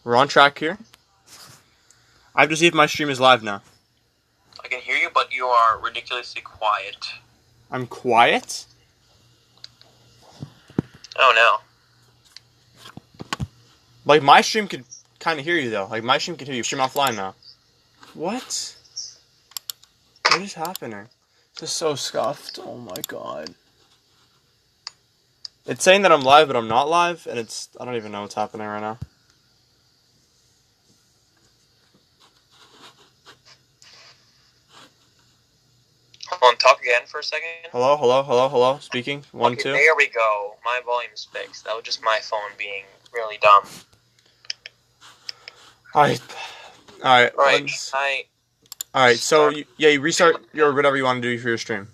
We're on track here. I have to see if my stream is live now. I can hear you, but you are ridiculously quiet. I'm quiet? Oh no. Like, my stream could kind of hear you, though. Like, my stream can hear you. Stream offline now. What? What is happening? This is so scuffed. Oh my god. It's saying that I'm live, but I'm not live, and I don't even know what's happening right now. Hold on, talk again for a second. Hello. Speaking. 1, okay, 2. There we go. My volume's fixed. That was just my phone being really dumb. Alright. Alright, so, you restart your whatever you want to do for your stream.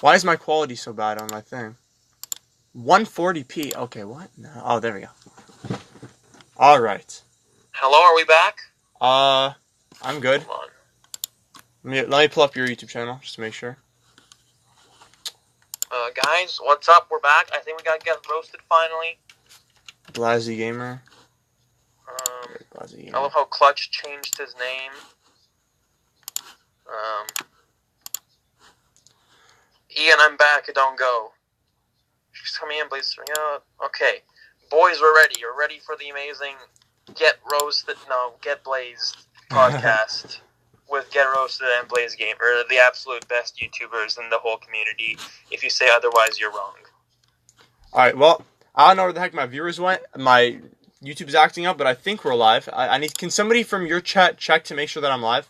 Why is my quality so bad on my thing? 140p. Okay, what? No. Oh, there we go. Alright. Hello, are we back? I'm good. Hold on. Let me pull up your YouTube channel, just to make sure. Guys, what's up? We're back. I think we gotta get roasted finally. Blazzy Gamer. I love how Clutch changed his name. Ian, I'm back. Don't go. She's coming in, Blaze. Yeah, okay. Boys, we're ready. You're ready for the amazing Get Blazed podcast with Get Roasted and Blaze Gamer, the absolute best YouTubers in the whole community. If you say otherwise, you're wrong. Alright, well, I don't know where the heck my viewers went. My YouTube's acting up, but I think we're live. Can somebody from your chat check to make sure that I'm live?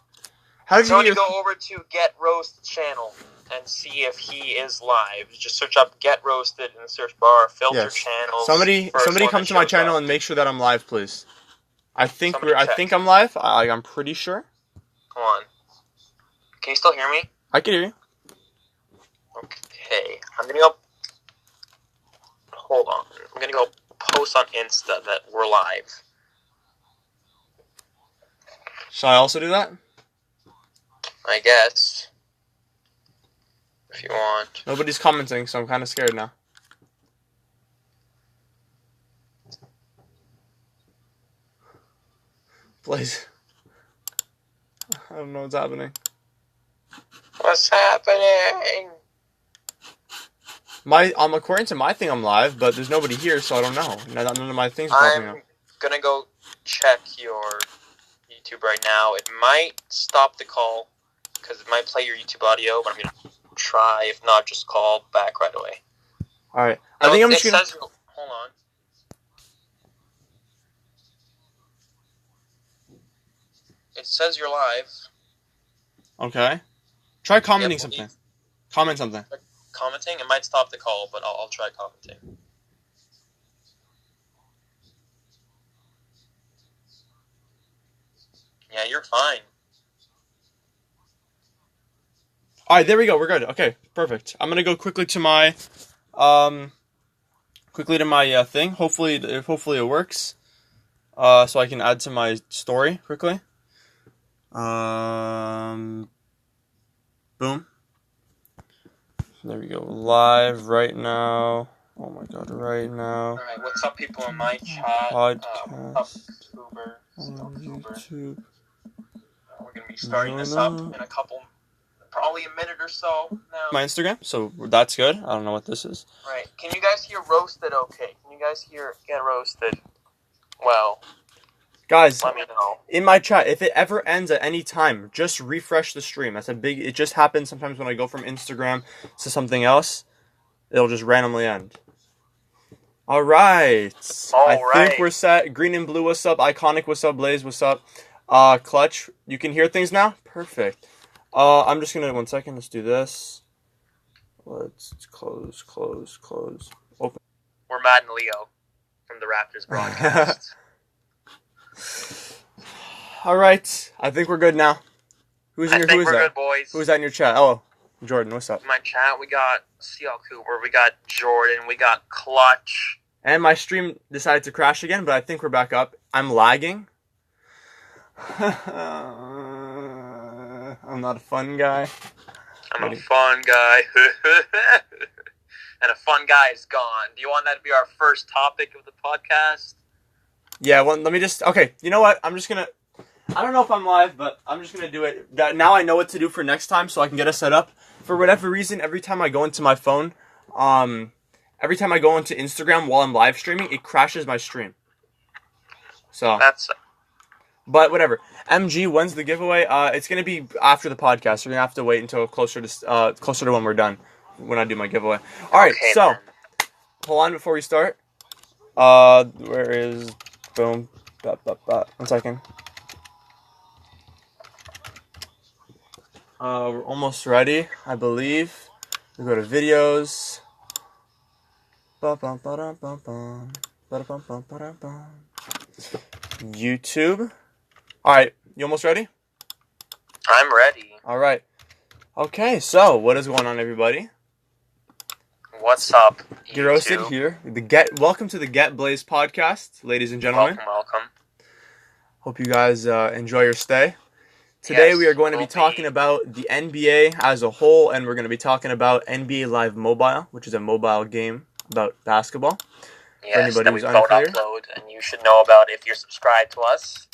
How did you go over to Get Roasted channel and see if he is live? Just search up Get Roasted in the search bar, filter channels. Somebody come to my channel and make sure that I'm live, please. I think I'm live. I'm pretty sure. Come on. Can you still hear me? I can hear you. Okay. I'm gonna go. Hold on. I'm gonna go post on Insta that we're live. Shall I also do that? I guess. If you want. Nobody's commenting, so I'm kind of scared now. Blaze. I don't know what's happening. What's happening? According to my thing, I'm live, but there's nobody here, so I don't know. None of my things are popping up. I'm gonna go check your YouTube right now. It might stop the call, because it might play your YouTube audio, but I'm gonna try. If not, just call back right away. Alright. I think I'm just gonna... Hold on. It says you're live. Okay. Try commenting something. Comment something. Commenting? It might stop the call, but I'll try commenting. Yeah, you're fine. Alright, there we go. We're good. Okay, perfect. I'm gonna go quickly to my thing. Hopefully it works. So I can add to my story quickly. Boom. There we go. Live right now. Oh my god, right now. Alright, what's up, people in my chat? Podcast. On YouTube. We're gonna be starting this up in a couple, probably a minute or so now. My Instagram, so that's good. I don't know what this is. Right. Can you guys hear roasted okay? Can you guys hear Get Roasted? Well, guys, let me know. In my chat, if it ever ends at any time, just refresh the stream. It just happens sometimes when I go from Instagram to something else. It'll just randomly end. Alright. I think we're set. Green and Blue, what's up? Iconic, what's up? Blaze, what's up? Clutch, you can hear things now? Perfect. I'm just gonna, 1 second, let's do this. Let's close. Open. We're Matt and Leo from the Raptors broadcast. Alright, I think we're good now. Who is that? Good, boys. Who's that in your chat? Oh, Jordan, what's up? In my chat, we got CL Cooper, we got Jordan, we got Clutch. And my stream decided to crash again, but I think we're back up. I'm lagging. I'm not a fun guy. I'm a fun guy. And a fun guy is gone. Do you want that to be our first topic of the podcast? Yeah, well, let me just... Okay, you know what? I'm just going to... I don't know if I'm live, but I'm just going to do it. Now I know what to do for next time so I can get us set up. For whatever reason, every time I go into my phone, every time I go into Instagram while I'm live streaming, it crashes my stream. So... That's... But whatever. MG, when's the giveaway? It's going to be after the podcast. We're going to have to wait until closer to when we're done, when I do my giveaway. All right, Okay, so... then. Hold on before we start. Where is... Boom. 1 second. We're almost ready, I believe. We go to videos. YouTube. Alright, you almost ready? I'm ready. Alright. Okay, so what is going on, everybody? What's up, Get Roasted YouTube? here. Welcome to the Get Blaze podcast, ladies and gentlemen. Welcome. Hope you guys enjoy your stay. Today Yes, we are going to be we'll talking about the NBA as a whole, and we're going to be talking about NBA Live Mobile, which is a mobile game about basketball. Yes, anybody that we who's both unclear. upload, and you should know about if you're subscribed to us.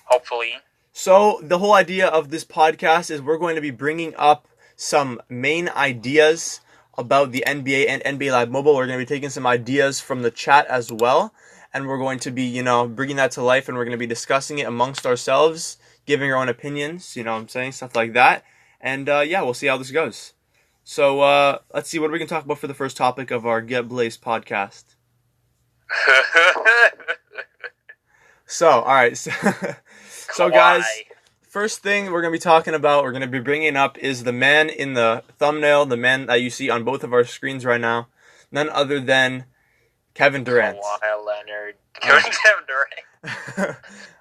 Hopefully. So the whole idea of this podcast is we're going to be bringing up some main ideas about the NBA and NBA Live Mobile. We're going to be taking some ideas from the chat as well, and we're going to be, bringing that to life, and we're going to be discussing it amongst ourselves, giving our own opinions, what I'm saying, stuff like that. And we'll see how this goes. So let's see, what are we going to talk about for the first topic of our Get Blaze podcast? So, all right. So guys, first thing we're going to be talking about, we're going to be bringing up is the man in the thumbnail, the man that you see on both of our screens right now. None other than Kevin Durant. Kawhi Leonard. Kevin Durant.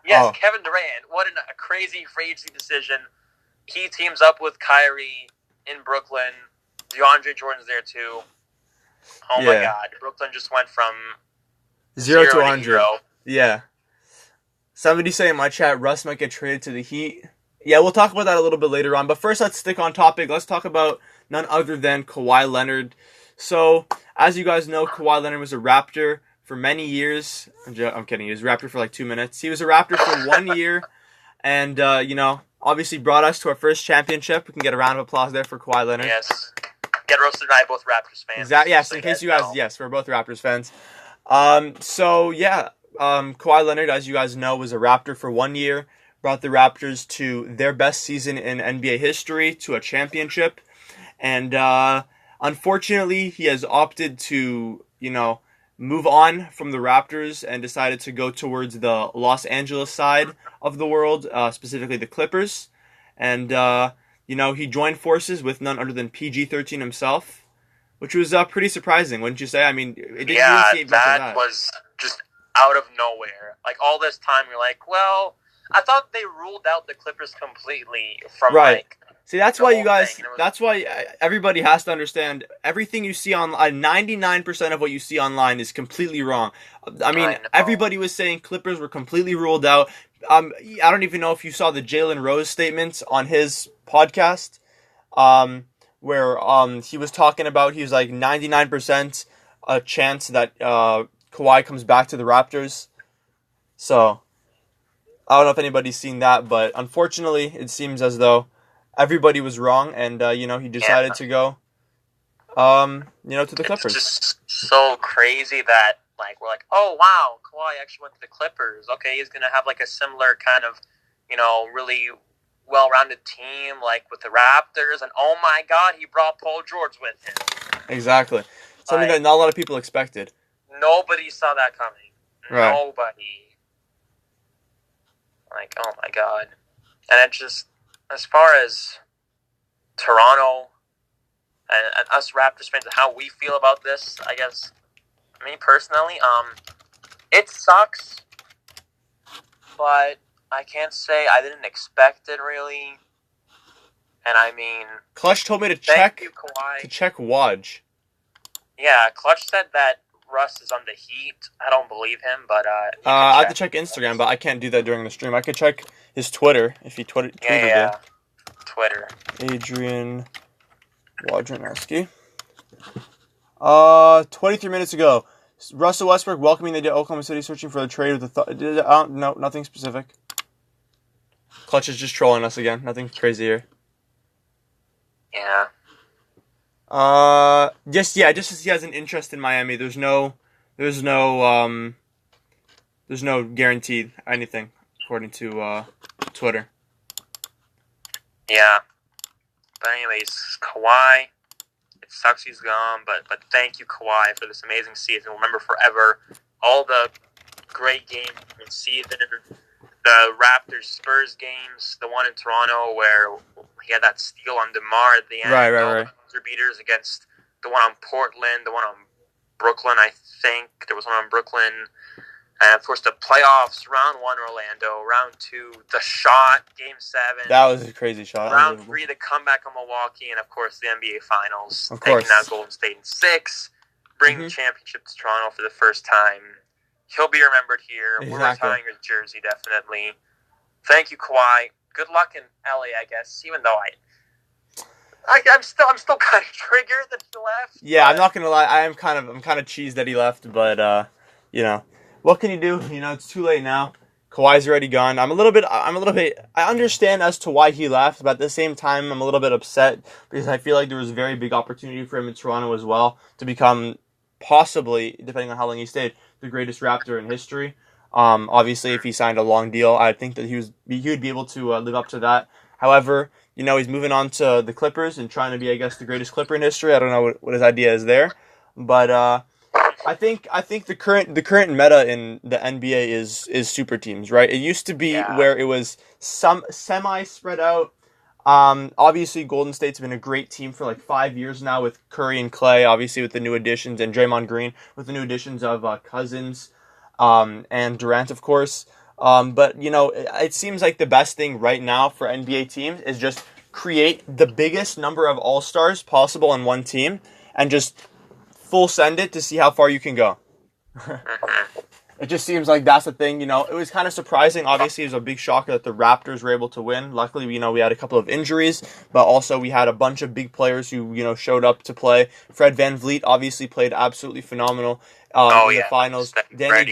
Yes, Kevin Durant. What a crazy decision. He teams up with Kyrie in Brooklyn. DeAndre Jordan's there too. Oh my God. Brooklyn just went from 0 to 100. Hero. Yeah. Somebody say in my chat, Russ might get traded to the Heat. Yeah, we'll talk about that a little bit later on. But first, let's stick on topic. Let's talk about none other than Kawhi Leonard. So, as you guys know, Kawhi Leonard was a Raptor for many years. I'm kidding. He was a Raptor for like 2 minutes. He was a Raptor for 1 year. And, obviously brought us to our first championship. We can get a round of applause there for Kawhi Leonard. Yes. Get Roasted and I both Raptors fans. Exactly. Yes, so in case you guys, yes, we're both Raptors fans. Kawhi Leonard, as you guys know, was a Raptor for 1 year. Brought the Raptors to their best season in NBA history, to a championship. And unfortunately, he has opted to, move on from the Raptors and decided to go towards the Los Angeles side of the world, specifically the Clippers. And, he joined forces with none other than PG-13 himself, which was pretty surprising, wouldn't you say? I mean, it didn't really see that was just out of nowhere. Like, all this time, you're like, well, I thought they ruled out the Clippers completely from, See, that's why you guys, that's why everybody has to understand, everything you see online, 99% of what you see online is completely wrong. I mean, everybody was saying Clippers were completely ruled out. I don't even know if you saw the Jalen Rose statements on his podcast, where he was talking about, he was like 99% a chance that Kawhi comes back to the Raptors. So, I don't know if anybody's seen that, but unfortunately, it seems as though everybody was wrong, and, he decided to go, to the Clippers. It's just so crazy that, we're like, oh, wow, Kawhi actually went to the Clippers. Okay, he's going to have, a similar kind of, really well-rounded team, with the Raptors, and oh my God, he brought Paul George with him. Exactly. Something that not a lot of people expected. Nobody saw that coming. Right. Nobody. Oh my God. And it just, as far as Toronto and us Raptors fans and how we feel about this, I guess, me personally, it sucks, but I can't say I didn't expect it really. And I mean, Clutch told me to check Woj. Yeah, Clutch said that Russ is on the Heat. I don't believe him, but I have to check Instagram, but I can't do that during the stream. I could check his Twitter if he tweeted it. Twitter. Adrian Wojnarowski. 23 minutes ago. Russell Westbrook welcoming the Oklahoma City, searching for a trade with no, nothing specific. Clutch is just trolling us again. Nothing crazy here. Yeah. Just as he has an interest in Miami. There's no guaranteed anything according to Twitter. Yeah. But anyways, Kawhi, it sucks he's gone, but thank you, Kawhi, for this amazing season. We'll remember forever all the great games in season, the Raptors-Spurs games, the one in Toronto where he had that steal on DeMar at the end. Right. The buzzer beaters against the one on Portland, the one on Brooklyn, I think. There was one on Brooklyn. And, of course, the playoffs, round 1, Orlando. Round 2, the shot, game 7. That was a crazy shot. Round 3, the comeback on Milwaukee. And, of course, the NBA Finals. Of course. Taking out Golden State in 6. Bring the championship to Toronto for the first time. He'll be remembered here. Exactly. We're retiring his jersey, definitely. Thank you, Kawhi. Good luck in LA, I guess, even though I'm still kind of triggered that he left. Yeah, I'm not gonna lie. I'm kind of cheesed that he left, but what can you do? It's too late now. Kawhi's already gone. I'm a little bit. I understand as to why he left, but at the same time, I'm a little bit upset because I feel like there was a very big opportunity for him in Toronto as well to become possibly, depending on how long he stayed, the greatest Raptor in history. Obviously, if he signed a long deal, I think that he would be able to live up to that. However, he's moving on to the Clippers and trying to be, I guess, the greatest Clipper in history. I don't know what his idea is there, but I think the current meta in the NBA is super teams, right? It used to be where it was some semi spread out. Obviously, Golden State's been a great team for like 5 years now with Curry and Clay, obviously with the new additions, and Draymond Green with the new additions of Cousins and Durant, of course. But, it seems like the best thing right now for NBA teams is just create the biggest number of all-stars possible on one team and just full send it to see how far you can go. It just seems like that's the thing, It was kind of surprising. Obviously, it was a big shocker that the Raptors were able to win. Luckily, we had a couple of injuries, but also we had a bunch of big players who, showed up to play. Fred VanVleet obviously played absolutely phenomenal in the finals. Danny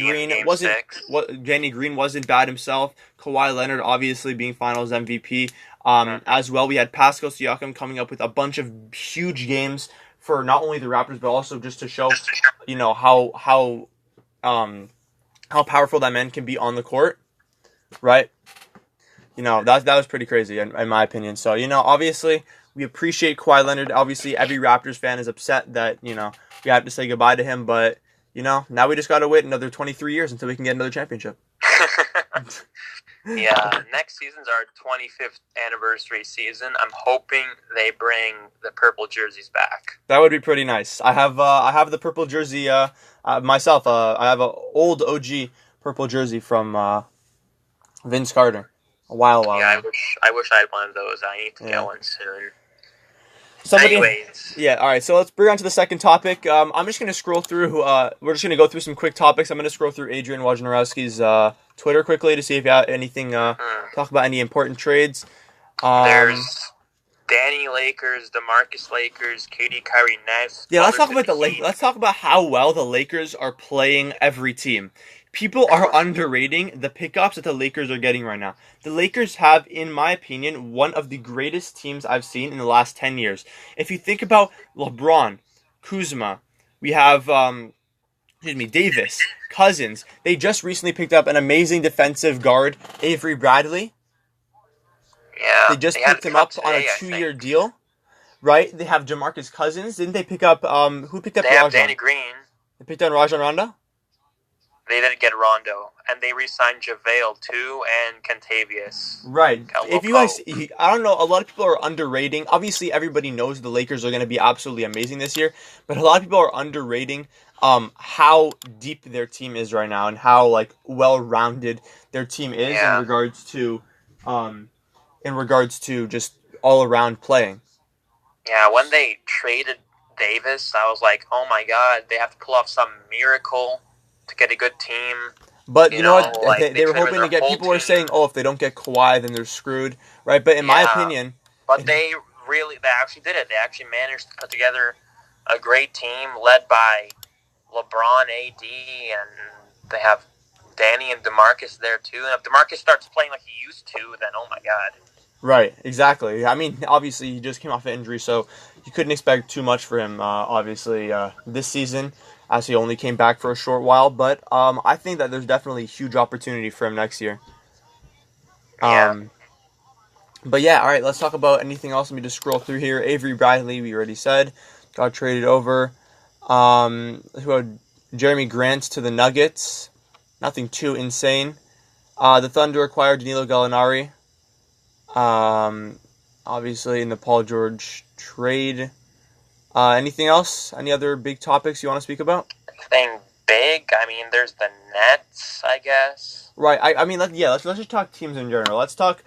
Green wasn't bad himself. Kawhi Leonard obviously being finals MVP. As well, we had Pascal Siakam coming up with a bunch of huge games for not only the Raptors, but also just to show, how powerful that man can be on the court, right? That was pretty crazy in my opinion. So, obviously we appreciate Kawhi Leonard. Obviously every Raptors fan is upset that, we have to say goodbye to him, but, now we just got to wait another 23 years until we can get another championship. Yeah, next season's our 25th anniversary season. I'm hoping they bring the purple jerseys back. That would be pretty nice. I have the purple jersey myself. I have an old OG purple jersey from Vince Carter a while ago. Yeah, I wish I had one of those. I need to get one soon. Anyways. Yeah, all right, so let's bring on to the second topic. I'm just going to scroll through, we're just going to go through some quick topics. I'm going to scroll through Adrian Wojnarowski's Twitter quickly to see if you have anything, talk about any important trades. There's Danny Lakers, DeMarcus Lakers, KD Kyrie Nets. Yeah, let's talk about the Lakers. Let's talk about how well the Lakers are playing every team. People are underrating the pickups that the Lakers are getting right now. The Lakers have, in my opinion, one of the greatest teams I've seen in the last 10 years. If you think about LeBron, Kuzma, we have, Davis, Cousins. They just recently picked up an amazing defensive guard, Avery Bradley. Yeah. They just picked him up on a 2-year deal, right? They have DeMarcus Cousins. Didn't they pick up, who picked up They have Danny Green. They picked up Rajon Rondo? They didn't get Rondo, and they re-signed JaVale too, and Kentavious. Right. If you guys, I don't know, a lot of people are underrating. Obviously, everybody knows the Lakers are going to be absolutely amazing this year, but a lot of people are underrating how deep their team is right now and how well-rounded their team is in regards to just all-around playing. Yeah, when they traded Davis, I was like, oh my god, they have to pull off some miracle to get a good team. But you know what? They were hoping to get. People were saying, "Oh, if they don't get Kawhi, then they're screwed." Right? But in my opinion, they actually did it. They actually managed to put together a great team led by LeBron, AD, and they have Danny and DeMarcus there too. And if DeMarcus starts playing like he used to, then oh my god. Right, exactly. I mean, obviously, he just came off an injury, so you couldn't expect too much for him, obviously, this season, as he only came back for a short while. But I think that there's definitely a huge opportunity for him next year. Yeah. But yeah, all right, let's talk about anything else. Let me just scroll through here. Avery Bradley, we already said, got traded over. Who had Jeremy Grant to the Nuggets. Nothing too insane. The Thunder acquired Danilo Gallinari. Obviously in the Paul George trade. Anything else? Any other big topics you want to speak about? Anything big? I mean, there's the Nets, I guess. Right. I mean, let's just talk teams in general. Let's talk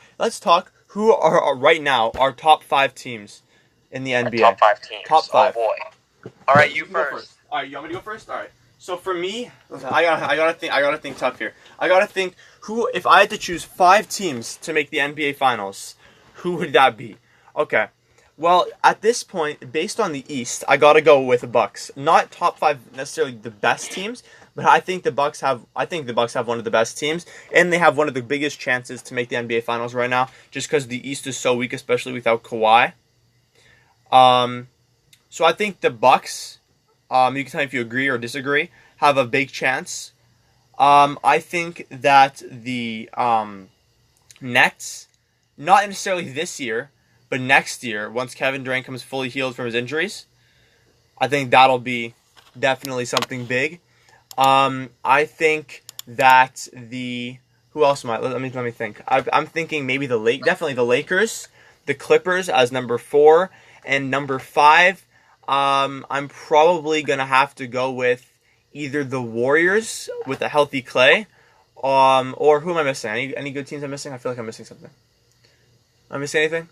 who are right now our top 5 teams in the NBA. Top 5 teams. Top 5. Oh boy. All right, you first. All right, you want me to go first? All right. So for me, listen, I gotta think tough here. I gotta think who, if I had to choose 5 teams to make the NBA Finals, who would that be? Okay. Well, at this point, based on the East, I gotta go with the Bucks. Not top 5 necessarily the best teams, but I think the Bucks have one of the best teams, and they have one of the biggest chances to make the NBA Finals right now, just because the East is so weak, especially without Kawhi. So I think the Bucks, you can tell me if you agree or disagree, have a big chance. I think that the Nets, not necessarily this year, but next year, once Kevin Durant comes fully healed from his injuries, I think that'll be definitely something big. I think that who else am I? Let me think. I'm thinking maybe definitely the Lakers, the Clippers as number 4, and number 5. I'm probably gonna have to go with either the Warriors with a healthy Clay, or who am I missing? Any good teams I'm missing? I feel like I'm missing something. Am I missing anything?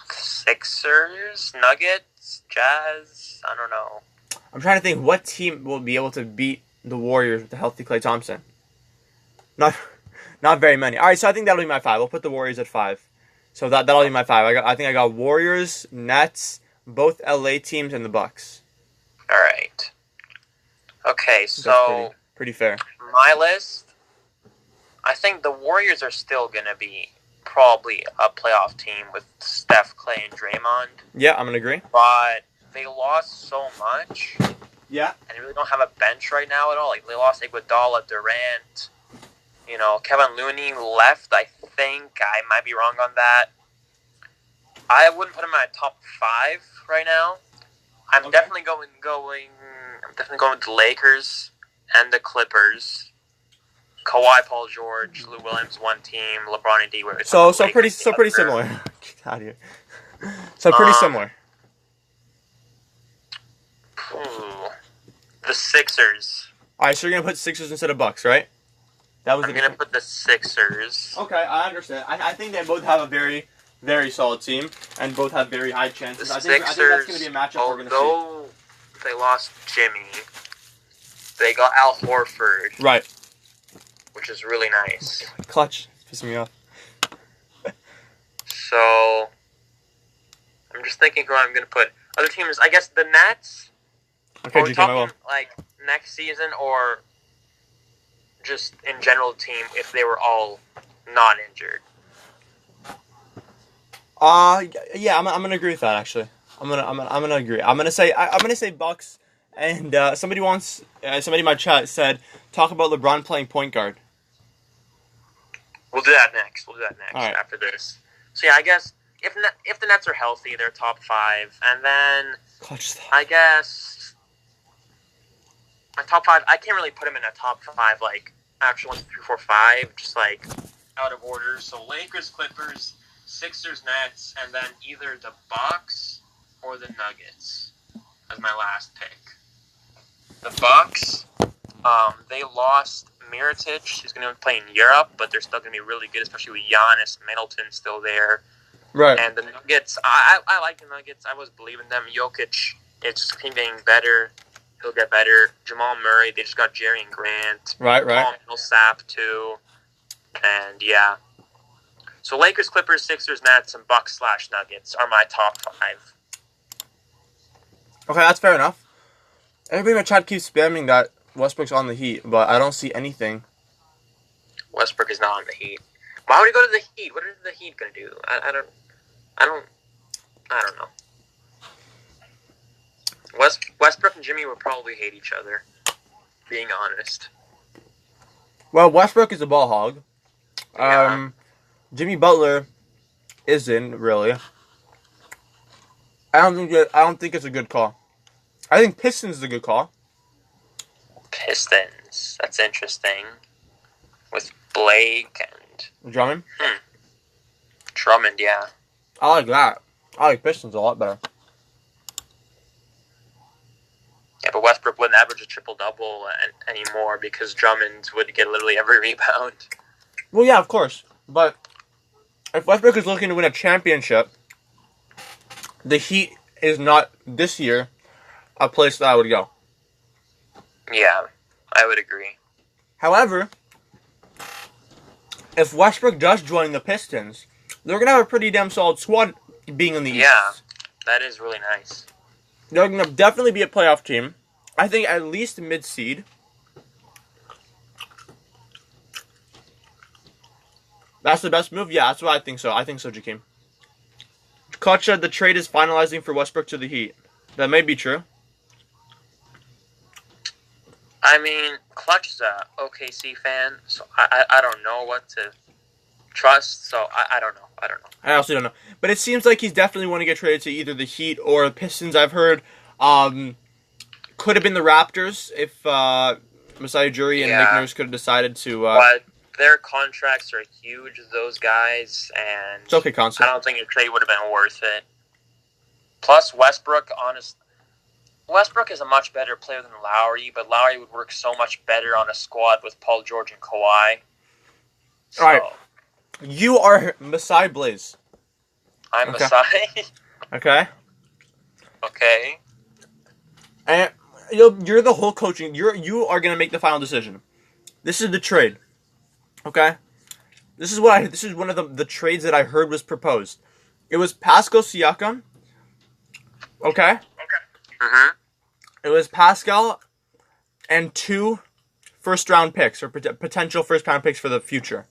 Sixers, Nuggets, Jazz. I don't know. I'm trying to think what team will be able to beat the Warriors with a healthy Klay Thompson. Not very many. All right, so I think that'll be my 5. We'll put the Warriors at 5. So that'll be my 5. I think I got Warriors, Nets, both LA teams, and the Bucks. All right. Okay, so pretty fair. My list. I think the Warriors are still gonna be probably a playoff team with Steph, Clay, and Draymond. Yeah, I'm gonna agree. But they lost so much. Yeah. And they really don't have a bench right now at all. Like, they lost Iguodala, Durant. You know, Kevin Looney left, I think. I might be wrong on that. I wouldn't put him in my top 5 right now. I'm definitely going with the Lakers and the Clippers. Kawhi, Paul George, Lou Williams, one team, LeBron and D. So pretty similar. Get out of here. So pretty similar. The Sixers. All right, so you're gonna put Sixers instead of Bucks, right? I'm gonna put the Sixers. Okay, I understand. I think they both have a very, very solid team, and both have very high chances. I think that's gonna be a matchup we're gonna see. Although they lost Jimmy, they got Al Horford. Right. Which is really nice. Clutch. Pissing me off. So, I'm just thinking who I'm going to put. Other teams, I guess the Nets. Okay, are we talking like next season or just in general team if they were all not injured? Yeah, I'm gonna agree with that actually. I'm gonna agree. I'm gonna say Bucks. And somebody in my chat said, talk about LeBron playing point guard. We'll do that next. Right. After this. So yeah, I guess if the Nets are healthy, they're top 5, and then I guess my top 5. I can't really put them in a top 5 like actually 1, 2, 3, 4, 5, just like out of order. So Lakers, Clippers, Sixers, Nets, and then either the Bucks or the Nuggets as my last pick. The Bucks, they lost Mirotic. He's going to play in Europe, but they're still going to be really good, especially with Giannis, Middleton still there. Right. And the Nuggets, I like the Nuggets. I was believing them. Jokic, it's just getting better. He'll get better. Jamal Murray, they just got Jerry and Grant. Right. Paul Millsap, too. And, yeah. So Lakers, Clippers, Sixers, Nets, and Bucks/Nuggets are my top 5. Okay, that's fair enough. Everybody in my chat keeps spamming that Westbrook's on the Heat, but I don't see anything. Westbrook is not on the Heat. Why would he go to the Heat? What are the Heat gonna do? I don't know. Westbrook and Jimmy would probably hate each other. Being honest. Well, Westbrook is a ball hog. Yeah. Jimmy Butler isn't really. I don't think it's a good call. I think Pistons is a good call. Pistons. That's interesting. With Blake and Drummond. Drummond, yeah. I like that. I like Pistons a lot better. Yeah, but Westbrook wouldn't average a triple-double anymore because Drummond would get literally every rebound. Well, yeah, of course. But if Westbrook is looking to win a championship, the Heat is not this year a place that I would go. Yeah, I would agree. However, if Westbrook does join the Pistons, they're going to have a pretty damn solid squad being in the East. Yeah, that is really nice. They're going to definitely be a playoff team. I think at least mid-seed. That's the best move? Yeah, that's what I think so. I think so, Jakeem. Clutch said the trade is finalizing for Westbrook to the Heat. That may be true. I mean, Clutch is a OKC fan, so I don't know what to trust, so I don't know. I also don't know. But it seems like he's definitely want to get traded to either the Heat or the Pistons. I've heard could have been the Raptors if Masai Ujiri and Nick Nurse could have decided to... but their contracts are huge, those guys, and it's okay, concept. I don't think a trade would have been worth it. Plus, Westbrook is a much better player than Lowry, but Lowry would work so much better on a squad with Paul George and Kawhi. So, all right. You are Masai Blaze. I'm Masai. Okay. Okay. And you're the whole coaching. You are gonna make the final decision. This is the trade. Okay. This is one of the trades that I heard was proposed. It was Pascal Siakam. Okay. Mm-hmm. It was Pascal and 2 first-round picks, or potential first-round picks for the future.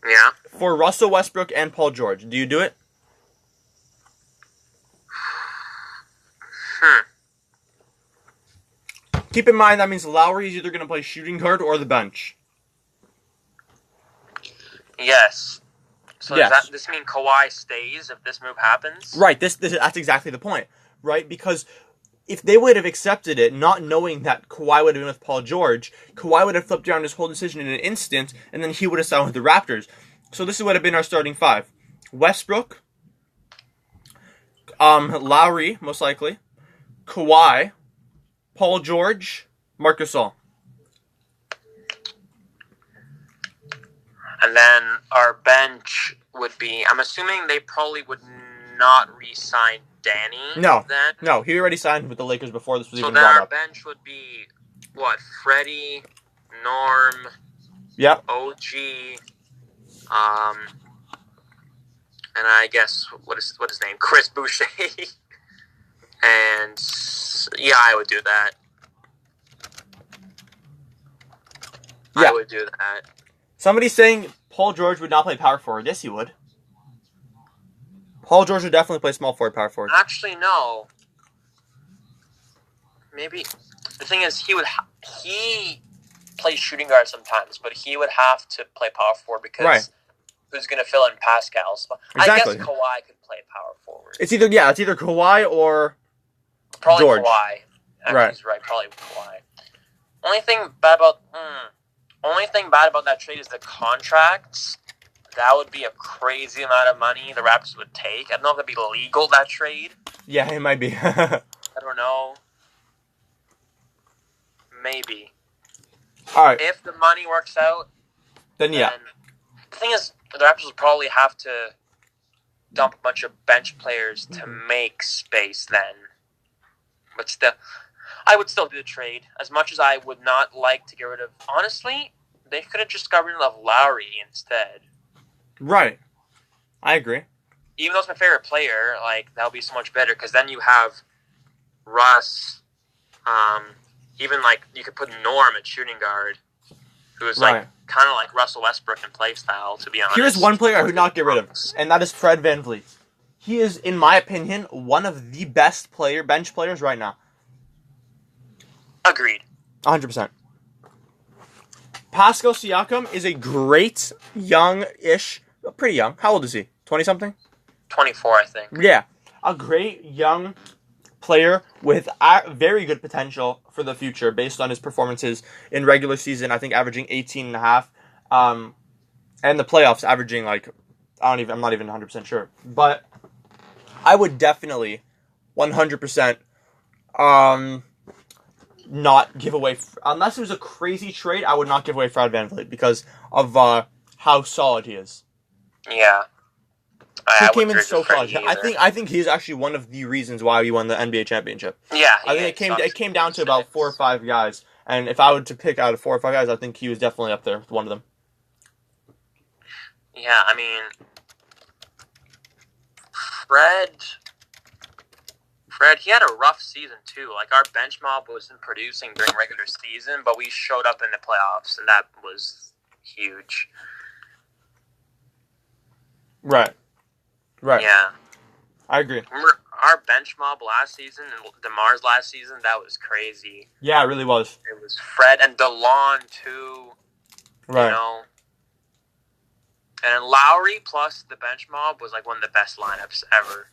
Yeah. For Russell Westbrook and Paul George. Do you do it? Keep in mind that means Lowry is either going to play shooting guard or the bench. Yes. So yes. Does this mean Kawhi stays if this move happens? Right. That's exactly the point. Right? Because if they would have accepted it, not knowing that Kawhi would have been with Paul George, Kawhi would have flipped around his whole decision in an instant, and then he would have signed with the Raptors. So this would have been our starting 5. Westbrook, Lowry, most likely, Kawhi, Paul George, Marc Gasol. And then our bench would be, I'm assuming they probably would not re-sign Danny. No, he already signed with the Lakers before this was even brought up. So then our bench would be, Freddie, Norm, yep. OG, and I guess, what is his name? Chris Boucher. And, yeah, I would do that. Yeah. I would do that. Somebody's saying Paul George would not play power forward. Yes, he would. Paul George would definitely play small forward, power forward. Actually, no. Maybe. The thing is, he plays shooting guard sometimes, but he would have to play power forward because who's going to fill in Pascal's spot? Exactly. I guess Kawhi could play power forward. It's either Kawhi or probably George. Kawhi. Actually, he's right. Probably Kawhi. Only thing bad about that trade is the contracts. That would be a crazy amount of money the Raptors would take. I don't know if that'd be legal, that trade. Yeah, it might be. I don't know. Maybe. All right. If the money works out, then yeah. The thing is, the Raptors will probably have to dump a bunch of bench players to make space then. But still, I would still do the trade. As much as I would not like to get rid of... Honestly, they could have just got rid of Lowry instead. Right. I agree. Even though it's my favorite player, that would be so much better, because then you have Russ, even like you could put Norm at shooting guard, who's like kind of like Russell Westbrook in play style. To be honest, here's one player I would not get rid of, and that is Fred VanVleet. He is, in my opinion, one of the best bench players right now. Agreed. 100%. Pascal Siakam is a great young-ish, pretty young. How old is he? 20-something? 24, I think. Yeah. A great young player with very good potential for the future based on his performances in regular season. I think averaging 18.5. And the playoffs averaging like, I'm not even 100% sure. But I would definitely 100% not give away, unless it was a crazy trade, I would not give away Fred VanVleet because of how solid he is. Yeah. He came in so clutch. I think he's actually one of the reasons why we won the NBA championship. Yeah, I think it came down to about 4 or 5 guys, and if I were to pick out of 4 or 5 guys, I think he was definitely up there with one of them. Yeah, I mean, Fred, he had a rough season too. Like our bench mob wasn't producing during regular season, but we showed up in the playoffs, and that was huge. Right. Yeah. I agree. Remember our bench mob last season and DeMar's last season? That was crazy. Yeah, it really was. It was Fred and DeLon too. Right. You know. And Lowry plus the bench mob was like one of the best lineups ever.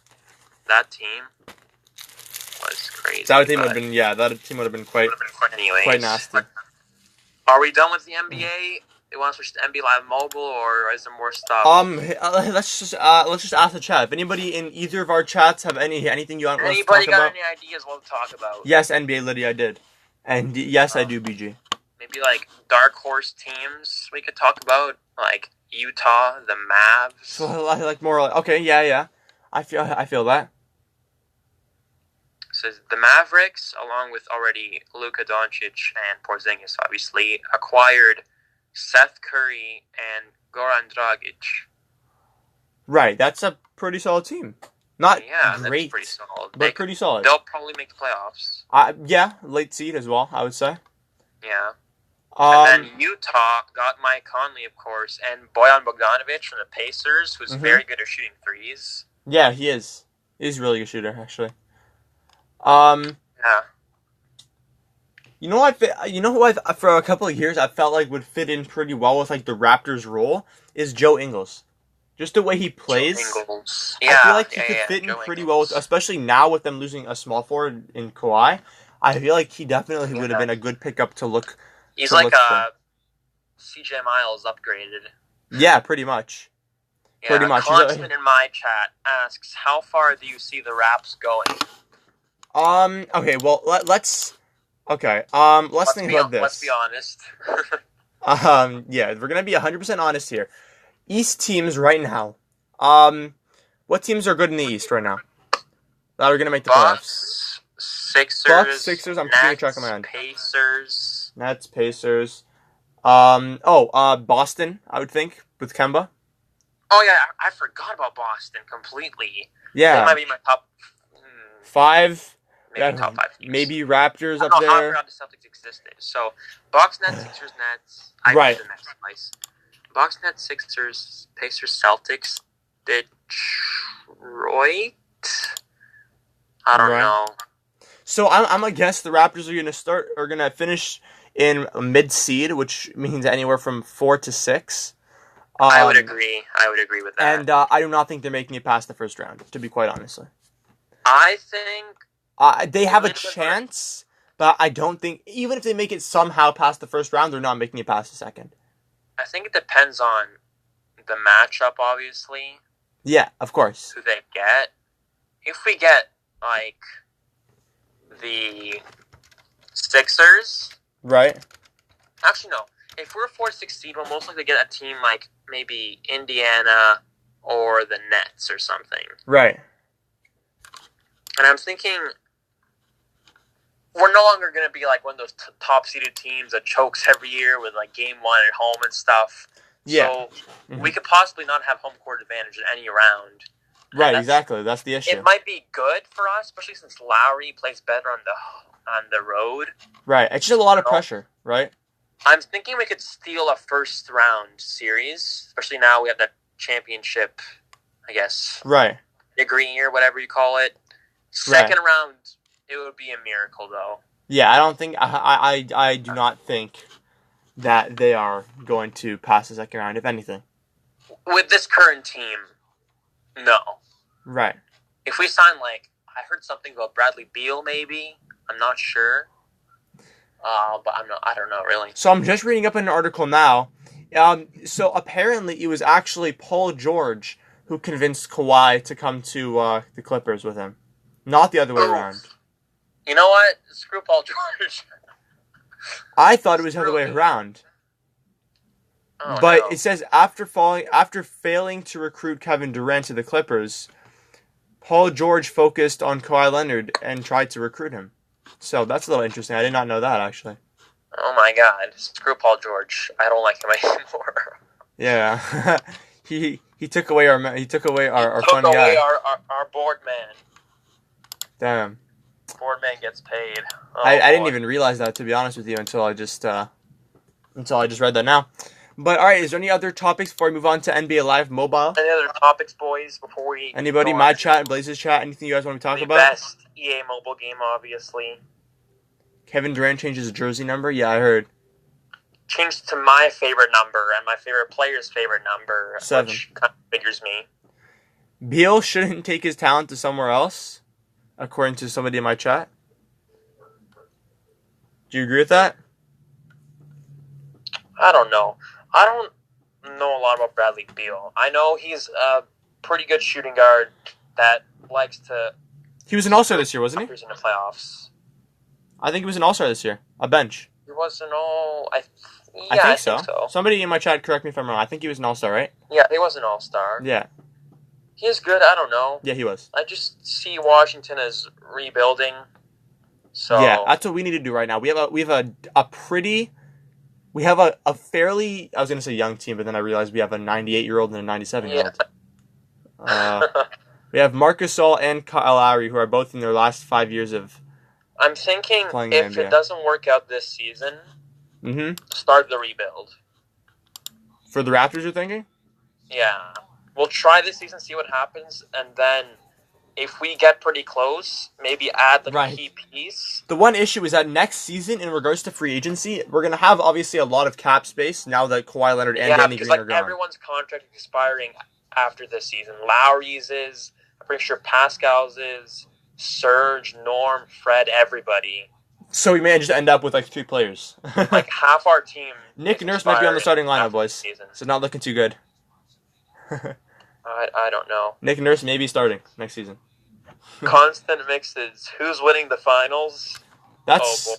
That team was crazy. That team would have been quite nasty. Are we done with the NBA? You want to switch to NBA Live Mobile, or is there more stuff? Let's just ask the chat. If anybody in either of our chats have anything you want us to talk about? Anybody got any ideas what to talk about? Yes, NBA Liddy, I did, and yes, I do, BG. Maybe like dark horse teams we could talk about, like Utah, the Mavs. So like more like okay, yeah. I feel that. So the Mavericks, along with already Luka Doncic and Porzingis, obviously acquired Seth Curry and Goran Dragic. Right, that's a pretty solid team. Not great, that's pretty solid. But pretty solid. They'll probably make the playoffs. Yeah, late seed as well, I would say. Yeah. And then Utah got Mike Conley, of course, and Bojan Bogdanovic from the Pacers, who's very good at shooting threes. Yeah, he is. He's a really good shooter, actually. Yeah. You know who for a couple of years I felt like would fit in pretty well with like the Raptors' role is Joe Ingles. Just the way he plays. Joe Ingles. Yeah, I feel like he could fit in pretty well, especially now with them losing a small forward in Kawhi. I feel like he definitely would have been a good pickup to look. He's like CJ Miles upgraded. Yeah, pretty much. Yeah, pretty much. Constant in my chat asks, how far do you see the Raps going? Okay, well, let's think about this. Let's be honest. Yeah, we're going to be 100% honest here. East teams right now. What teams are good in the East right now? That are going to make the playoffs? Sixers, I'm keeping track of my end. Nets, Pacers. Boston, I would think, with Kemba. Oh, yeah, I forgot about Boston completely. Yeah. They might be my top 5. Maybe top 5 teams. Maybe Raptors up there. I forgot the Celtics existed. So, Bucks, Nets, Sixers, Nets. Right. The next place. Bucks, Nets, Sixers, Pacers, Celtics, Detroit. I don't know. So I'm gonna guess the Raptors are gonna finish in mid seed, which means anywhere from 4 to 6. I would agree. With that. And I do not think they're making it past the first round. To be quite honestly, I think they have a chance, but I don't think even if they make it somehow past the first round, they're not making it past the second. I think it depends on the matchup, obviously. Yeah, of course. Who they get. If we get, like, the Sixers... Right. Actually, no. If we're 4-6 seed, we'll most likely get a team like maybe Indiana or the Nets or something. Right. And I'm thinking... we're no longer going to be like one of those top-seeded teams that chokes every year with like game 1 at home and stuff. Yeah. So we could possibly not have home court advantage in any round. Right, exactly. That's the issue. It might be good for us, especially since Lowry plays better on the road. Right. It's just a lot of pressure, right? I'm thinking we could steal a first round series, especially now we have that championship, I guess. Right. Degree or whatever you call it. Second round, it would be a miracle, though. Yeah, I don't think I do not think that they are going to pass the second round, if anything. With this current team, no. Right. If we sign, I heard something about Bradley Beal, maybe. I'm not sure. But I don't know, really. So I'm just reading up an article now. So apparently it was actually Paul George who convinced Kawhi to come to the Clippers with him. Not the other way around. You know what? Screw Paul George. I thought it was the other way around. Oh, but no. it says after failing to recruit Kevin Durant to the Clippers, Paul George focused on Kawhi Leonard and tried to recruit him. So that's a little interesting. I did not know that, actually. Oh my God! Screw Paul George. I don't like him anymore. Yeah, he took away our fun guy. Took away our board man. Damn. Board man gets paid. Oh, I didn't even realize that, to be honest with you, until I just read that now. But all right, is there any other topics before we move on to NBA Live Mobile? Any other topics, boys? Before we anybody, my chat, Blaze's chat, anything you guys want to talk about? The best EA mobile game, obviously. Kevin Durant changes his jersey number. Yeah, I heard. Changed to my favorite number and my favorite player's favorite number, 7. which kind of figures me. Beal shouldn't take his talent to somewhere else, according to somebody in my chat. Do you agree with that? I don't know. I don't know a lot about Bradley Beal. I know he's a pretty good shooting guard that likes to... He was an All-Star this year, wasn't he? In the playoffs. I think he was an All-Star this year. A bench. He wasn't all... I think so. Somebody in my chat, correct me if I'm wrong. I think he was an All-Star, right? Yeah, he was an All-Star. Yeah. He is good. I don't know. Yeah, he was. I just see Washington as rebuilding. So yeah, that's what we need to do right now. We have a fairly, I was going to say young team, but then I realized we have a 98-year-old and a 97-year-old. Yeah. We have Marc Gasol and Kyle Lowry, who are both in their last 5 years of I'm thinking if it doesn't work out this season, start the rebuild. For the Raptors, you're thinking? Yeah. We'll try this season, see what happens, and then if we get pretty close, maybe add a key piece. The one issue is that next season, in regards to free agency, we're going to have, obviously, a lot of cap space now that Kawhi Leonard and Danny Green are gone. Everyone's contract is expiring after this season. Lowry's is, I'm pretty sure Pascal's is, Serge, Norm, Fred, everybody. So we may just end up with, 3 players. Half our team. Nick Nurse might be on the starting lineup, boys. So not looking too good. I don't know. Nick Nurse may be starting next season. Constant mixes. Who's winning the finals? That's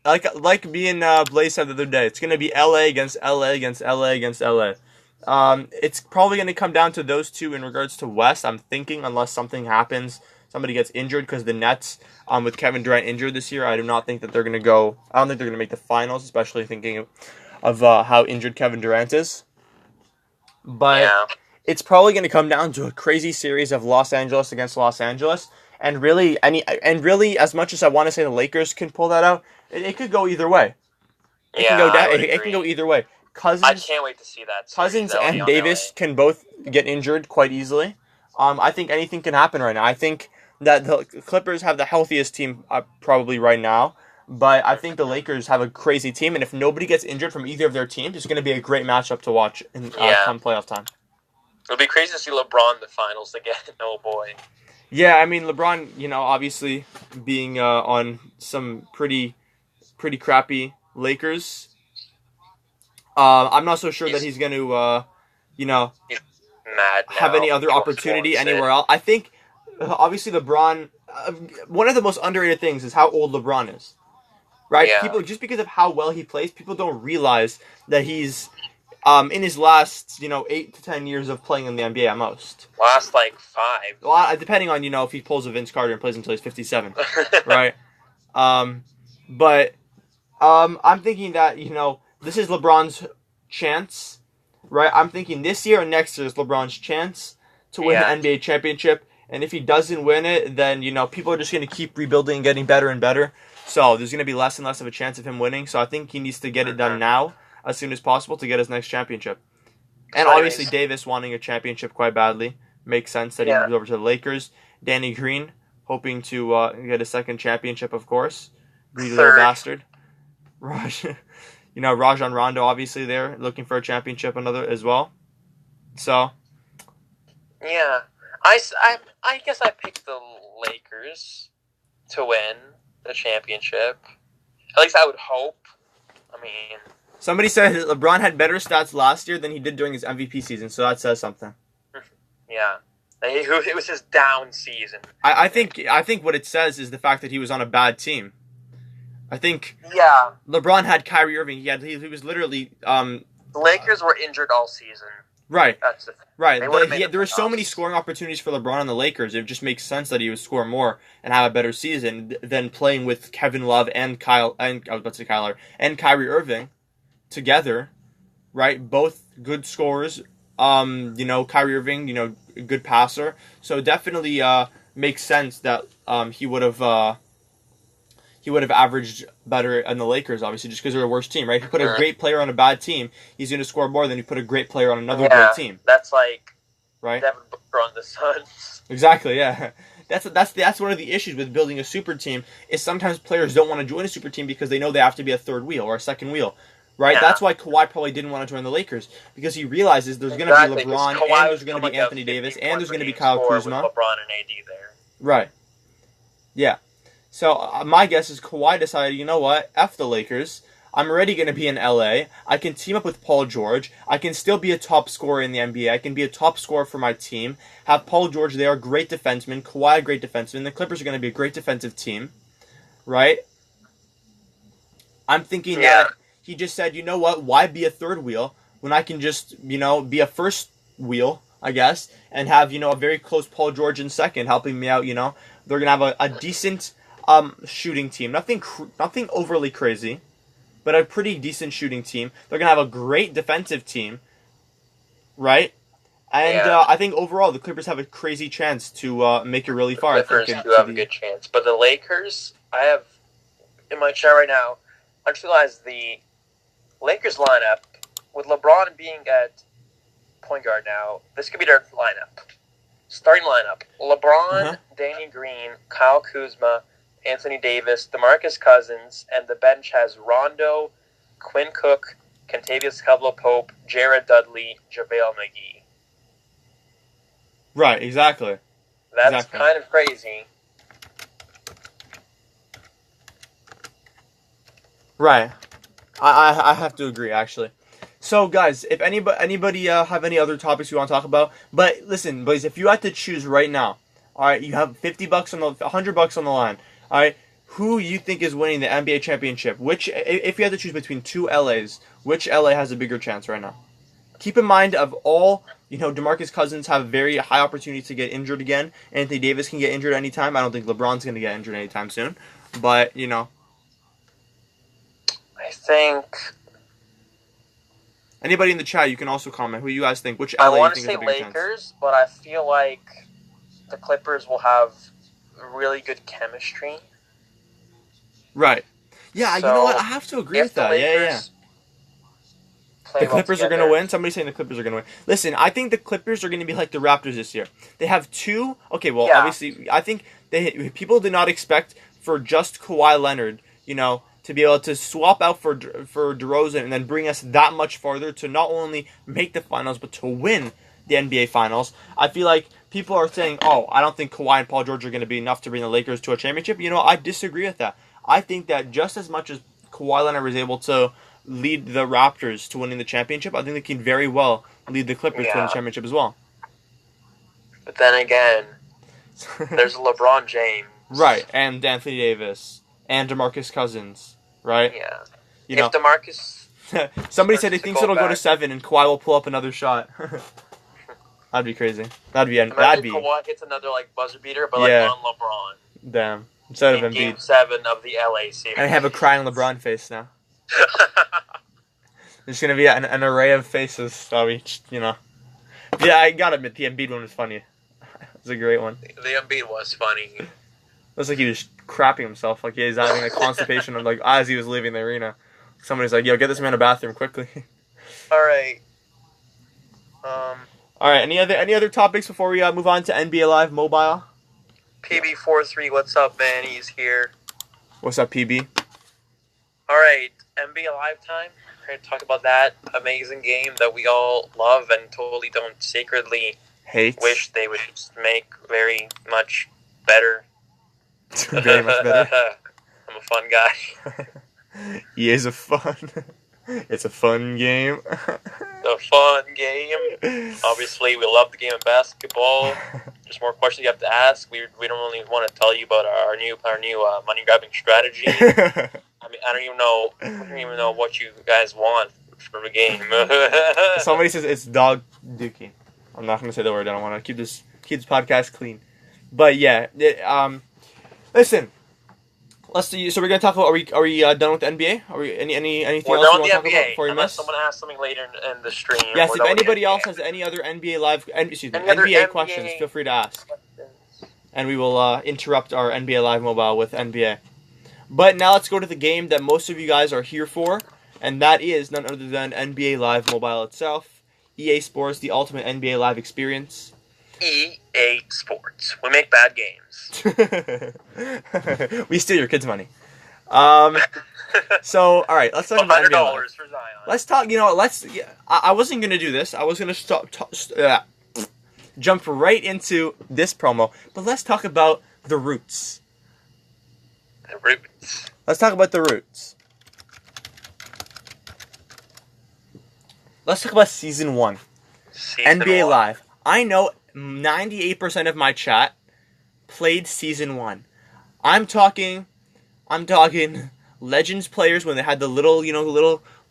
like me and Blaze said the other day. It's going to be LA against LA against LA against LA. It's probably going to come down to those two in regards to West. I'm thinking, unless something happens, somebody gets injured, because the Nets, with Kevin Durant injured this year, I do not think that they're going to go. I don't think they're going to make the finals, especially thinking of how injured Kevin Durant is. But it's probably going to come down to a crazy series of Los Angeles against Los Angeles. And really, as much as I want to say the Lakers can pull that out, it could go either way. It can go either way. I can't wait to see that. Cousins and Davis can both get injured quite easily. I think anything can happen right now. I think that the Clippers have the healthiest team probably right now. But I think the Lakers have a crazy team. And if nobody gets injured from either of their teams, it's going to be a great matchup to watch come playoff time. It'll be crazy to see LeBron in the finals again. Oh, boy. Yeah, I mean, LeBron, obviously being on some pretty crappy Lakers. I'm not so sure that he's going to, have any other opportunity anywhere else. I think, obviously, LeBron, one of the most underrated things is how old LeBron is. Right? Yeah. People, just because of how well he plays, people don't realize that he's in his last, 8 to 10 years of playing in the NBA at most. Last, 5. Well, depending on, if he pulls a Vince Carter and plays until he's 57. Right? But I'm thinking that, this is LeBron's chance. Right? I'm thinking this year and next year is LeBron's chance to win the NBA championship. And if he doesn't win it, then, people are just going to keep rebuilding and getting better and better. So there's going to be less and less of a chance of him winning. So I think he needs to get it done now, as soon as possible, to get his next championship. And obviously Davis wanting a championship quite badly. Makes sense that he moved over to the Lakers. Danny Green hoping to get a second championship, of course. Greedy little bastard. Rajon Rondo obviously there looking for a championship another as well. So. Yeah. I guess I picked the Lakers to win the championship. At least I would hope. I mean. Somebody said LeBron had better stats last year than he did during his MVP season, so that says something. Yeah. It was his down season. I think what it says is the fact that he was on a bad team. I think LeBron had Kyrie Irving. He was literally the Lakers were injured all season. Right. That's the thing. Right. There were so many scoring opportunities for LeBron on the Lakers. It just makes sense that he would score more and have a better season than playing with Kevin Love and Kyrie Irving together. Right? Both good scorers. Kyrie Irving, a good passer. So definitely makes sense that he would have averaged better in the Lakers, obviously, just because they're a worse team, right? If you put a great player on a bad team, he's going to score more than you put a great player on another great team. That's like right? Devin Booker on the Suns. Exactly, yeah. That's one of the issues with building a super team is sometimes players don't want to join a super team because they know they have to be a third wheel or a second wheel. Right, that's why Kawhi probably didn't want to join the Lakers because he realizes there's going to be LeBron and there's going to be Anthony Davis and there's going to be Kyle Kuzma. With LeBron and AD there. Right. Yeah. So my guess is Kawhi decided, you know what, F the Lakers. I'm already going to be in LA. I can team up with Paul George. I can still be a top scorer in the NBA. I can be a top scorer for my team. Have Paul George there, great defenseman. Kawhi, great defenseman. The Clippers are going to be a great defensive team. Right? I'm thinking that he just said, you know what, why be a third wheel when I can just, be a first wheel, I guess, and have, a very close Paul George in second helping me out, They're going to have a decent shooting team. Nothing overly crazy, but a pretty decent shooting team. They're going to have a great defensive team, right? And I think overall the Clippers have a crazy chance to make it really far. The Clippers do have a good chance. But the Lakers, I have in my chat right now, I just realized the Lakers lineup, with LeBron being at point guard now, this could be their lineup. Starting lineup. LeBron, Danny Green, Kyle Kuzma, Anthony Davis, DeMarcus Cousins, and the bench has Rondo, Quinn Cook, Kentavious Caldwell-Pope, Jared Dudley, JaVale McGee. Right, exactly. That's kind of crazy. Right. I have to agree, actually. So, guys, if anybody have any other topics you want to talk about, but listen, boys, if you had to choose right now, all right, you have $50 on the $100 on the line, all right, who you think is winning the NBA championship? If you had to choose between two LAs, which LA has a bigger chance right now? Keep in mind of all, DeMarcus Cousins have a very high opportunity to get injured again. Anthony Davis can get injured anytime. I don't think LeBron's going to get injured anytime soon, but I think. Anybody in the chat, you can also comment who you guys think. Which LA I want to you say think is a bigger Lakers, chance? but I feel like the Clippers will have really good chemistry. Right. Yeah, you know what? I have to agree with that. Yeah. The Clippers are going to win? Somebody's saying the Clippers are going to win. Listen, I think the Clippers are going to be like the Raptors this year. They have two. Okay, well, obviously, I think people did not expect for just Kawhi Leonard, to be able to swap out for DeRozan and then bring us that much farther to not only make the finals, but to win the NBA Finals. I feel like people are saying, I don't think Kawhi and Paul George are going to be enough to bring the Lakers to a championship. I disagree with that. I think that just as much as Kawhi Leonard was able to lead the Raptors to winning the championship, I think they can very well lead the Clippers to win the championship as well. But then again, there's LeBron James. Right, and Anthony Davis, and DeMarcus Cousins, right? Yeah. If DeMarcus... Somebody said he thinks it'll go to 7 and Kawhi will pull up another shot. That'd be crazy. That'd be... Kawhi hits another, buzzer beater, but, on LeBron. Damn. Instead of Embiid. Game 7 of the LA series. And I have a crying LeBron face now. There's going to be an array of faces. So Yeah, I gotta admit, the Embiid one was funny. It's a great one. The Embiid was funny. Looks like he was crapping himself. Like he's having a constipation of like as he was leaving the arena. Somebody's like, "Yo, get this man a bathroom quickly." All right. All right. Any other topics before we move on to NBA Live Mobile? PB43, what's up, man? He's here. What's up, PB? All right, NBA Live time. We're going to talk about that amazing game that we all love and totally don't secretly Hate. wish they would just make very much better. Very much better. I'm a fun guy. He is a fun. It's a fun game. A fun game. Obviously, we love the game of basketball. There's more questions you have to ask. We don't really want to tell you about our new money grabbing strategy. I mean, I don't even know what you guys want from a game. Somebody says it's dog dookie. I'm not going to say the word. I don't want to keep this podcast clean. But yeah, listen. Let's see. So we're gonna talk about. Are we done with the NBA? Are we anything else you want to talk about before you unless miss? someone asks something later in the stream. Yes. If anybody else has any other NBA questions, feel free to ask, and we will interrupt our NBA Live Mobile with NBA. But now let's go to the game that most of you guys are here for, and that is none other than NBA Live Mobile itself. EA Sports, the ultimate NBA Live experience. EA Sports. We make bad games. We steal your kids' money. So, all right, let's talk about NBA Live. for Zion. Let's talk. I wasn't gonna do this. I was gonna jump right into this promo, but let's talk about the roots. The roots. Let's talk about the roots. Let's talk about Season 1. NBA Live. I know 98% of my chat played Season 1. I'm talking Legends players when they had the little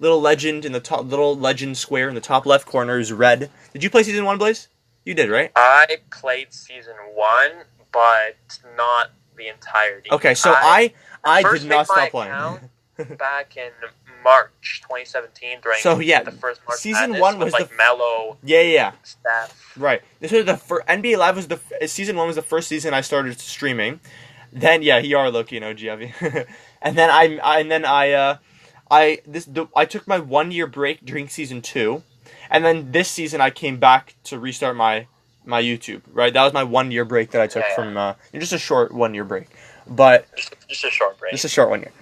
legend in the top, little legend square in the top left corner is red. Did you play Season 1, Blaze? You did, right? I played Season 1, but not the entirety. Okay, so I did not stop playing. Back in March 2017 during the first March Season Madness 1 was with, Melo. Yeah. Steph. Right. This was the first NBA Live was Season 1 was the first season I started streaming. Then you are Loki, Giavi. And then I took my 1 year break during Season 2, and then this season I came back to restart my YouTube. Right, that was my 1 year break that I took from just a short 1 year break, but just a short break. Just a short 1 year.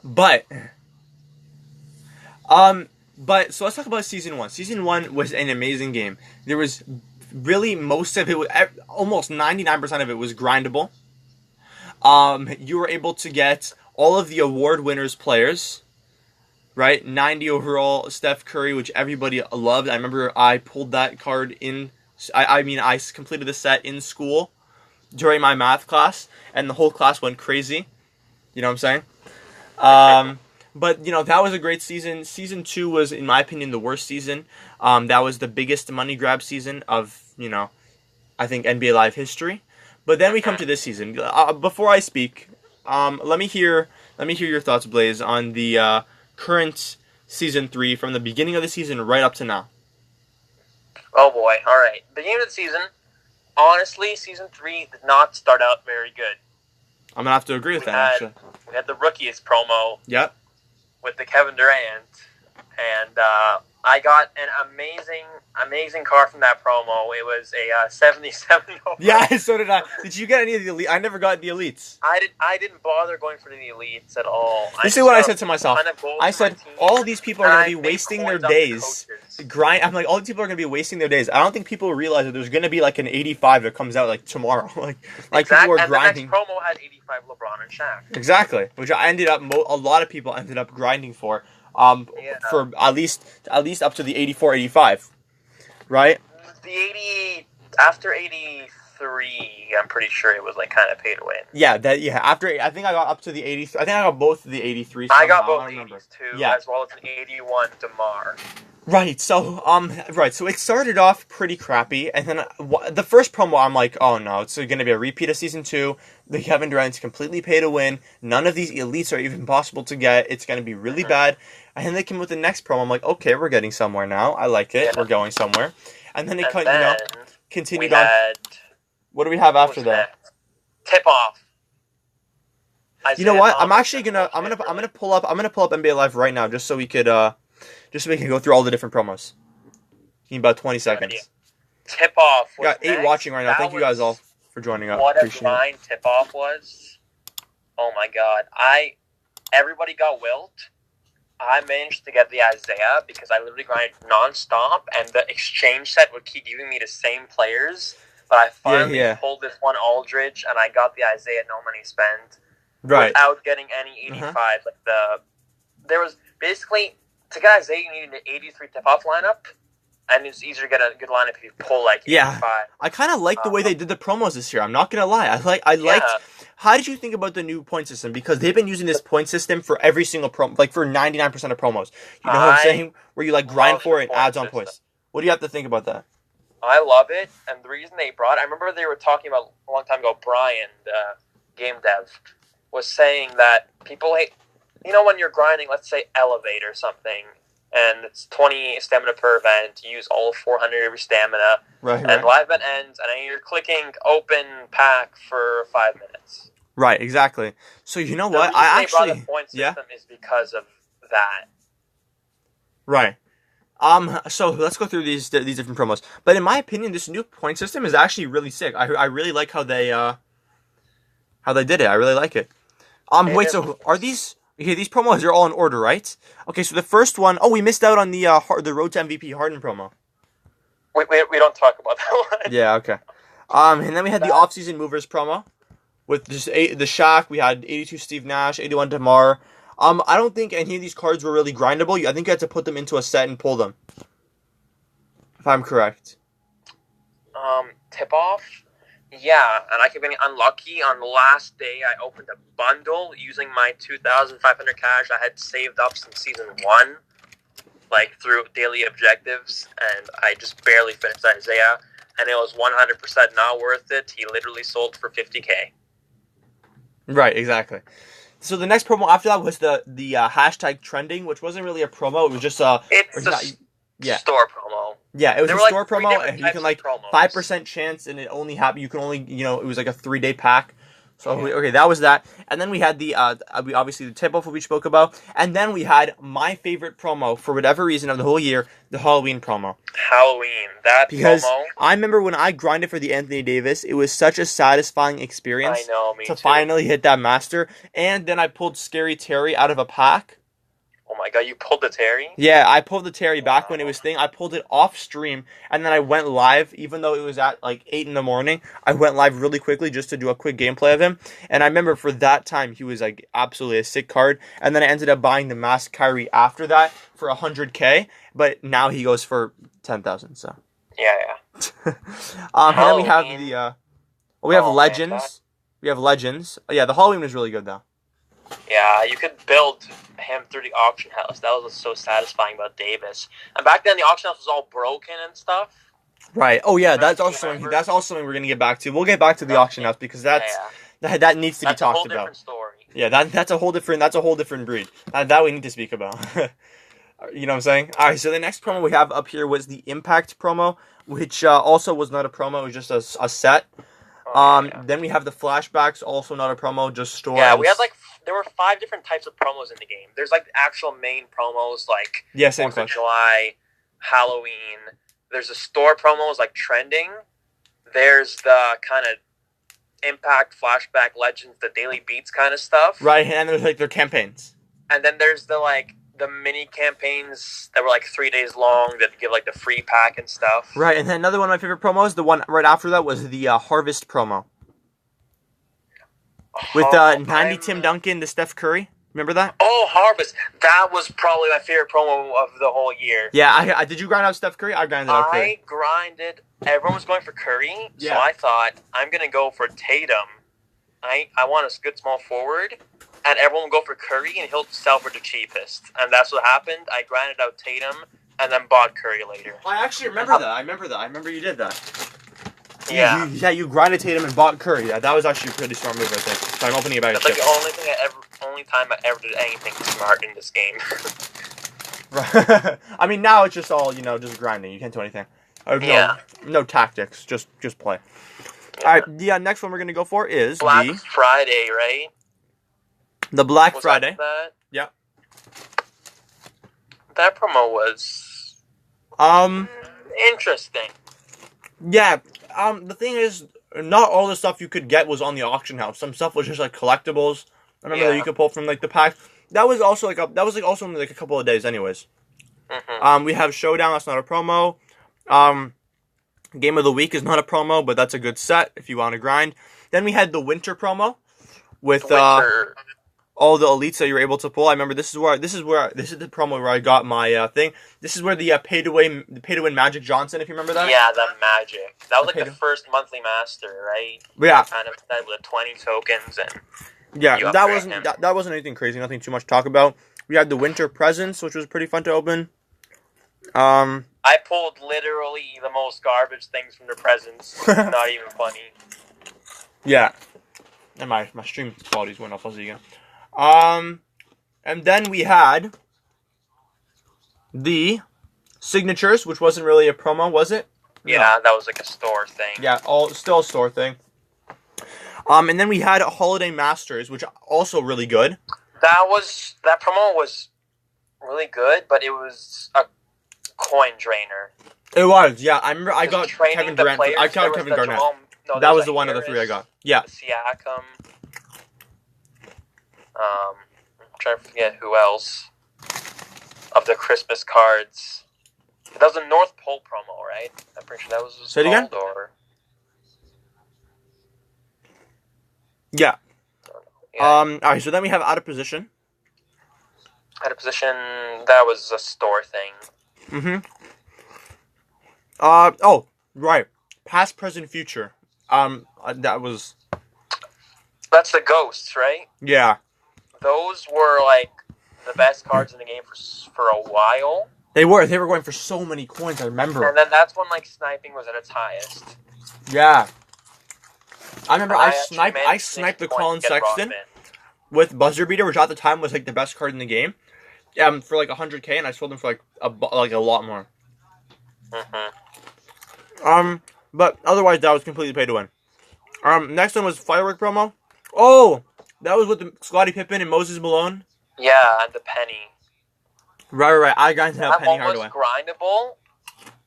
But so let's talk about Season 1. Season 1 was an amazing game. There was really most of it, almost 99% of it was grindable. You were able to get all of the award winners players, right? 90 overall, Steph Curry, which everybody loved. I remember I pulled that card in. I completed the set in school during my math class, and the whole class went crazy. You know what I'm saying? But, that was a great season. Season 2 was, in my opinion, the worst season. That was the biggest money grab season of, I think NBA Live history. But then we come to this season. Before I speak, let me hear your thoughts, Blaze, on the current Season 3 from the beginning of the season right up to now. Oh boy, alright. Beginning of the season, honestly, Season 3 did not start out very good. I'm going to have to agree with that, actually. We had the Rookies promo. Yep. With the Kevin Durant, and I got an amazing card from that promo. It was a 77 overall. Yeah, so did I. Did you get any of the elite? I never got the elites. I didn't bother going for the elites at all. This is what I said to myself. I said, all these people are going to be wasting their days. I'm like, all these people are going to be wasting their days. I don't think people realize that there's going to be like an 85 that comes out like tomorrow. like people are grinding. And the next promo had 85 LeBron and Shaq. Exactly, which a lot of people ended up grinding for. For at least up to the 84, 85, right? The 80 after 83, I'm pretty sure it was like kind of pay to win. Yeah, after I think I got up to the 83. I think I got both of the 83. Somehow. I got both the 80s too, as well as an 81 DeMar. Right. So So it started off pretty crappy, and then the first promo, I'm like, oh no, it's going to be a repeat of Season 2. The Kevin Durant's completely pay to win. None of these elites are even possible to get. It's going to be really bad. And then they came with the next promo. I'm like, okay, we're getting somewhere now. I like it. Yeah. We're going somewhere. And then they cut, continued we on. had. What do we have after who's that? next? Tip off. You know what? I'm gonna pull up NBA Live right now just so we could go through all the different promos. In about 20 seconds. Tip off. We got 8 watching right now. Thank you guys all for joining up. What a Appreciate grind tip off was. Oh my god. Everybody got Wilt. I managed to get the Isaiah because I literally grinded nonstop, and the exchange set would keep giving me the same players. But I finally pulled this one Aldridge, and I got the Isaiah no money spent. Right. Without getting any 85. There was basically, to get Isaiah, you needed an 83 tip-off lineup, and it's easier to get a good lineup if you pull 85. I kind of like the way they did the promos this year. I'm not gonna lie. I liked. How did you think about the new point system? Because they've been using this point system for every single promo, like for 99% of promos. You know what I'm saying? Where you grind for it and adds on points. What do you have to think about that? I love it, and the reason they brought it, I remember they were talking about a long time ago, Brian, the game dev, was saying that people hate, when you're grinding, let's say Elevate or something, and it's 20 stamina per event, you use all 400 of your stamina, and live event ends, and then you're clicking open pack for 5 minutes. Right, exactly. So you know what? I actually brought the point system is because of that. Right. So let's go through these different promos. But in my opinion, this new point system is actually really sick. I really like how they did it. I really like it. Wait, so are these promos are all in order, right? Okay, so the first one, we missed out on the Road to MVP Harden promo. We don't talk about that one. Yeah, okay. And then we had the off-season movers promo with just the Shaq. We had 82 Steve Nash, 81 DeMar. I don't think any of these cards were really grindable. I think you had to put them into a set and pull them. If I'm correct. Tip off? Yeah, and I kept getting unlucky. On the last day, I opened a bundle using my 2,500 cash I had saved up since Season 1, through daily objectives, and I just barely finished Isaiah, and it was 100% not worth it. He literally sold for $50,000. Right, exactly. So the next promo after that was the hashtag trending, which wasn't really a promo. It was just store promo. Yeah, it was a store promo, and you can 5% chance, and it only happened. You can only it was a 3-day pack. So that was that, and then we had the obviously the tip off we spoke about, and then we had my favorite promo for whatever reason of the whole year, the Halloween promo. Because I remember when I grinded for the Anthony Davis, it was such a satisfying experience finally hit that master, and then I pulled Scary Terry out of a pack. Oh my god, you pulled the Terry? Yeah, I pulled the Terry back when it was thing. I pulled it off stream, and then I went live, even though it was at 8 in the morning. I went live really quickly just to do a quick gameplay of him. And I remember for that time, he was absolutely a sick card. And then I ended up buying the Masked Kyrie after that for $100,000, but now he goes for 10,000. So yeah. And then we have we have Legends. Man, we have Legends. Yeah, the Halloween was really good though. Yeah, you could build him through the auction house. That was so satisfying about Davis. And back then, the auction house was all broken and stuff. Right. Oh yeah, that's also something we're gonna get back to. We'll get back to the auction house because that needs to be talked about. That's a whole different story. Yeah, that's a whole different breed. That we need to speak about. You know what I'm saying? All right. So the next promo we have up here was the Impact promo, which also was not a promo. It was just a set. Then we have the flashbacks, also not a promo, just stories. Yeah, we had there were 5 different types of promos in the game. There's actual main promos 4th of July, Halloween. There's the store promos trending. There's the kind of Impact, Flashback, Legends, the daily beats kind of stuff. Right, and there's their campaigns. And then there's the mini campaigns that were 3 days long that give the free pack and stuff. Right, and then another one of my favorite promos, the one right after that, was the Harvest promo. With 90 Tim Duncan, the Steph Curry. Remember that? Oh, Harvest. That was probably my favorite promo of the whole year. Yeah, I did you grind out Steph Curry? I grinded out Curry. I grinded. Everyone was going for Curry, so I thought, I'm going to go for Tatum. I want a good small forward, and everyone will go for Curry, and he'll sell for the cheapest. And that's what happened. I grinded out Tatum, and then bought Curry later. I actually remember that. I remember you did that. Yeah. You grinded Tatum and bought Curry. That was actually a pretty smart move, I think. So I'm opening it back. That's the only time I ever did anything smart in this game. Right. I mean, now it's just all, just grinding. You can't do anything. I have Yeah. no tactics, just play. All right, the next one we're gonna go for is Black Friday, right? the Black Was Friday. That? Yeah. That promo was interesting. Yeah. The thing is, not all the stuff you could get was on the auction house. Some stuff was just like collectibles. I remember that you could pull from like the pack. That was also also in like a couple of days, anyways. Mm-hmm. We have Showdown. That's not a promo. Game of the Week is not a promo, but that's a good set if you want to grind. Then we had the Winter promo with all the elites that you were able to pull. I remember this is the promo where I got my thing. This is where the pay to win Magic Johnson, if you remember that. Yeah, the Magic. That was like the first monthly master, right? Yeah. Kind of that with 20 tokens and. Yeah, that wasn't anything crazy. Nothing too much to talk about. We had the Winter Presents, which was pretty fun to open. I pulled literally the most garbage things from the presents. Not even funny. Yeah. And my stream quality's went up fuzzy again. And then we had the signatures, which wasn't really a promo, was it? Yeah, No. that was like a store thing. Yeah, still a store thing. And then we had Holiday Masters, which also really good. That promo was really good, but it was a coin drainer. It was, yeah. I remember I got Kevin Durant. I got Kevin Garnett. That was the one of the three I got. Yeah. Siakam. I'm trying to forget who else of the Christmas cards. That was a North Pole promo, right? I'm pretty sure that was. Say it again? Yeah. Yeah. Alright, so then we have Out of Position. Out of Position, that was a store thing. Mm-hmm. Oh, right. Past, Present, Future. That was... That's the Ghosts, right? Yeah. Those were, like, the best cards in the game for a while. They were going for so many coins, I remember. And then that's when, like, sniping was at its highest. Yeah. I remember I I sniped the Colin Sexton with Buzzer Beater, which at the time was like the best card in the game. For like 100k, and I sold them for like a lot more. Mm-hmm. But otherwise that was completely pay to win. Next one was Firework promo. Oh, that was with the Scottie Pippen and Moses Malone. Yeah, and the Penny. Right. I got that Penny Hardaway. That one was grindable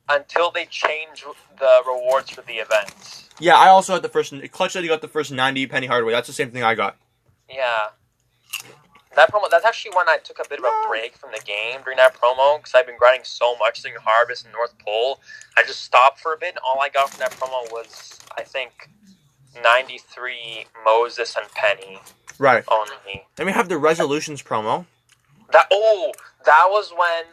until they changed the rewards for the events. Yeah, I also had the first... Clutch said he got the first 90 Penny Hardaway. That's the same thing I got. Yeah. That promo... That's actually when I took a bit of a break from the game during that promo, because I've been grinding so much during Harvest and North Pole. I just stopped for a bit, and all I got from that promo was, I think, 93 Moses and Penny. Right. Only. Then we have the Resolutions promo. That was when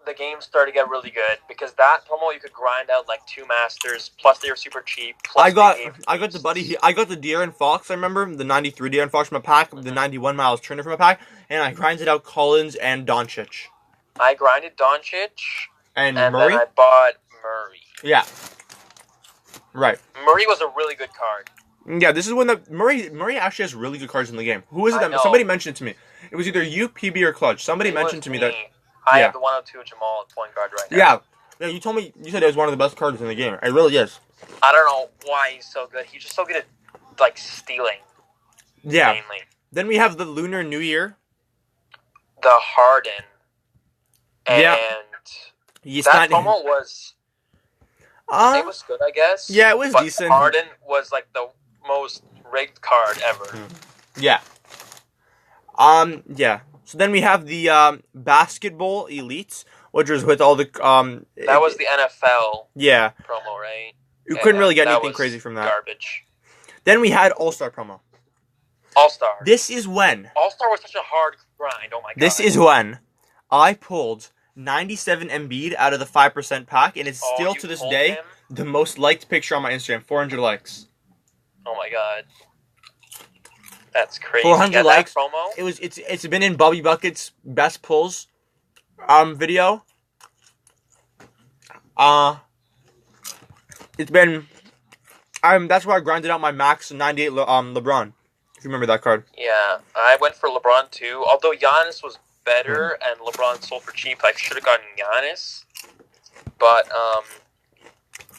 the game started to get really good, because that promo you could grind out like 2 masters, plus they were super cheap. I got the De'Aaron Fox, I remember, the 93 De'Aaron Fox from a pack, the 91 Miles Turner from a pack, and I grinded out Collins and Doncic. I grinded Doncic, and Murray? Then I bought Murray. Yeah. Right. Murray was a really good card. Yeah, this is when Murray actually has really good cards in the game. Who is it that... Somebody mentioned it to me. It was either you, PB, or Clutch. Somebody mentioned to me that... I have the 102 Jamal at point guard right now. Yeah, you said it was one of the best cards in the game. It really is. I don't know why he's so good. He's just so good at, like, stealing. Yeah. Mainly. Then we have the Lunar New Year. The Harden. And that promo was... it was good, I guess. Yeah, it was decent. Harden was, like, the most rigged card ever. Yeah. Yeah. So then we have the Basketball Elites, which was with all the... that was the NFL promo, right? You couldn't really get anything crazy from that. Garbage. Then we had All-Star promo. All-Star. This is when... All-Star was such a hard grind, oh my god. This is when I pulled 97 Embiid out of the 5% pack, and it's still to this day the most liked picture on my Instagram. 400 likes. Oh my god. That's crazy. 400 likes. That promo? It's been in Bubby Bucket's best pulls video. It's been that's where I grinded out my max 98 LeBron. If you remember that card. Yeah, I went for LeBron too. Although Giannis was better and LeBron sold for cheap, I should have gotten Giannis. But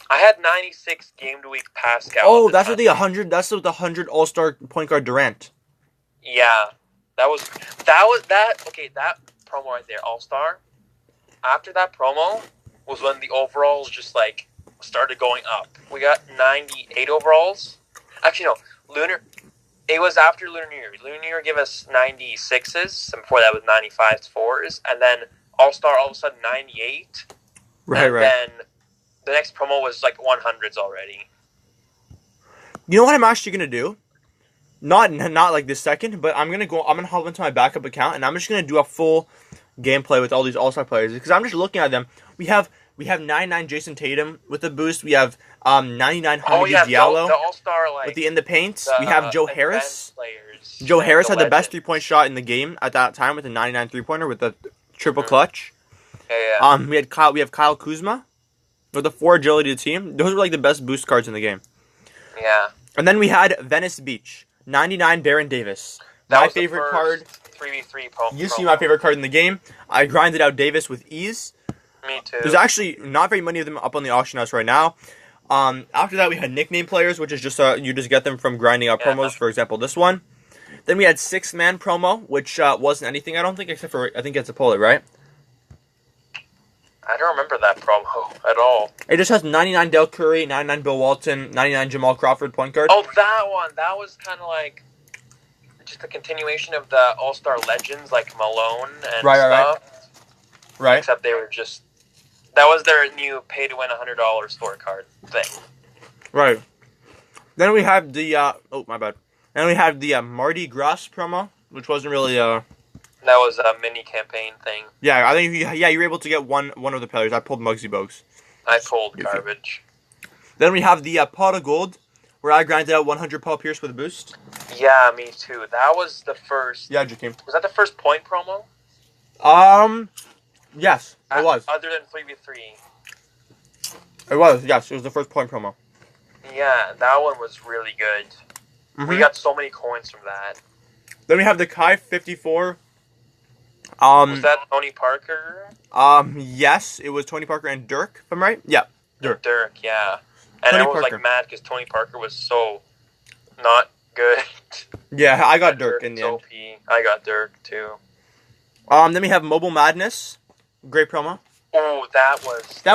I had 96 game to week Pascal. Oh, that's with the 100. That's with the 100 All-Star point guard Durant. Yeah, that was. Okay, that promo right there, All-Star. After that promo was when the overalls just like started going up. We got 98 overalls. Actually, no, Lunar. It was after Lunar New Year. Lunar New Year gave us 96s, and before that was 95s, 4s, and then All-Star all of a sudden 98. Right. Then the next promo was like 100s already. You know what I'm actually gonna do? Not like this second, but I'm gonna hop into my backup account and I'm just gonna do a full gameplay with all these All-Star players because I'm just looking at them. We have 99 Jason Tatum with the boost. We have 99 Hamidou Diallo the All-Star with the in the paint. We have Joe Harris. Players, Joe Harris had the best legends. 3-point shot in the game at that time with a 99 3-pointer with the triple clutch. Yeah. We have Kyle Kuzma with the 4 agility team. Those were like the best boost cards in the game. Yeah. And then we had Venice Beach, 99 Baron Davis. That My was the favorite first card. 3v3 promo. You see my favorite card in the game. I grinded out Davis with ease. Me too. There's actually not very many of them up on the auction house right now. After that, we had nickname players, which is just you just get them from grinding out promos. For example, this one. Then we had 6-man promo, which wasn't anything, I don't think, except for I think it's a Polar, right? I don't remember that promo at all. It just has 99 Del Curry, 99 Bill Walton, 99 Jamal Crawford point guard. Oh, that one. That was kind of like just a continuation of the All-Star Legends, like Malone and stuff. Right. Except they were just... That was their new pay-to-win $100 scorecard thing. Right. Then we have the... oh, my bad. Then we have the Mardi Gras promo, which wasn't really... That was a mini campaign thing. Yeah, I think you were able to get one of the players. I pulled Muggsy Bogues. I pulled garbage. Then we have the Pot of Gold, where I grinded out 100 Paul Pierce with a boost. Yeah, me too. That was the first... Yeah, Jakeem. Was that the first point promo? Yes, it was. Other than 3v3. It was, yes. It was the first point promo. Yeah, that one was really good. Mm-hmm. We got so many coins from that. Then we have the Kai 54. Was that Tony Parker? Yes, it was Tony Parker and Dirk, if I'm right? Yeah, Dirk. Dirk, yeah. And Tony everyone was Parker. like mad because Tony Parker was so not good. Yeah, I got Dirk in the end. OP. I got Dirk too. Then we have Mobile Madness. Great promo. Oh, that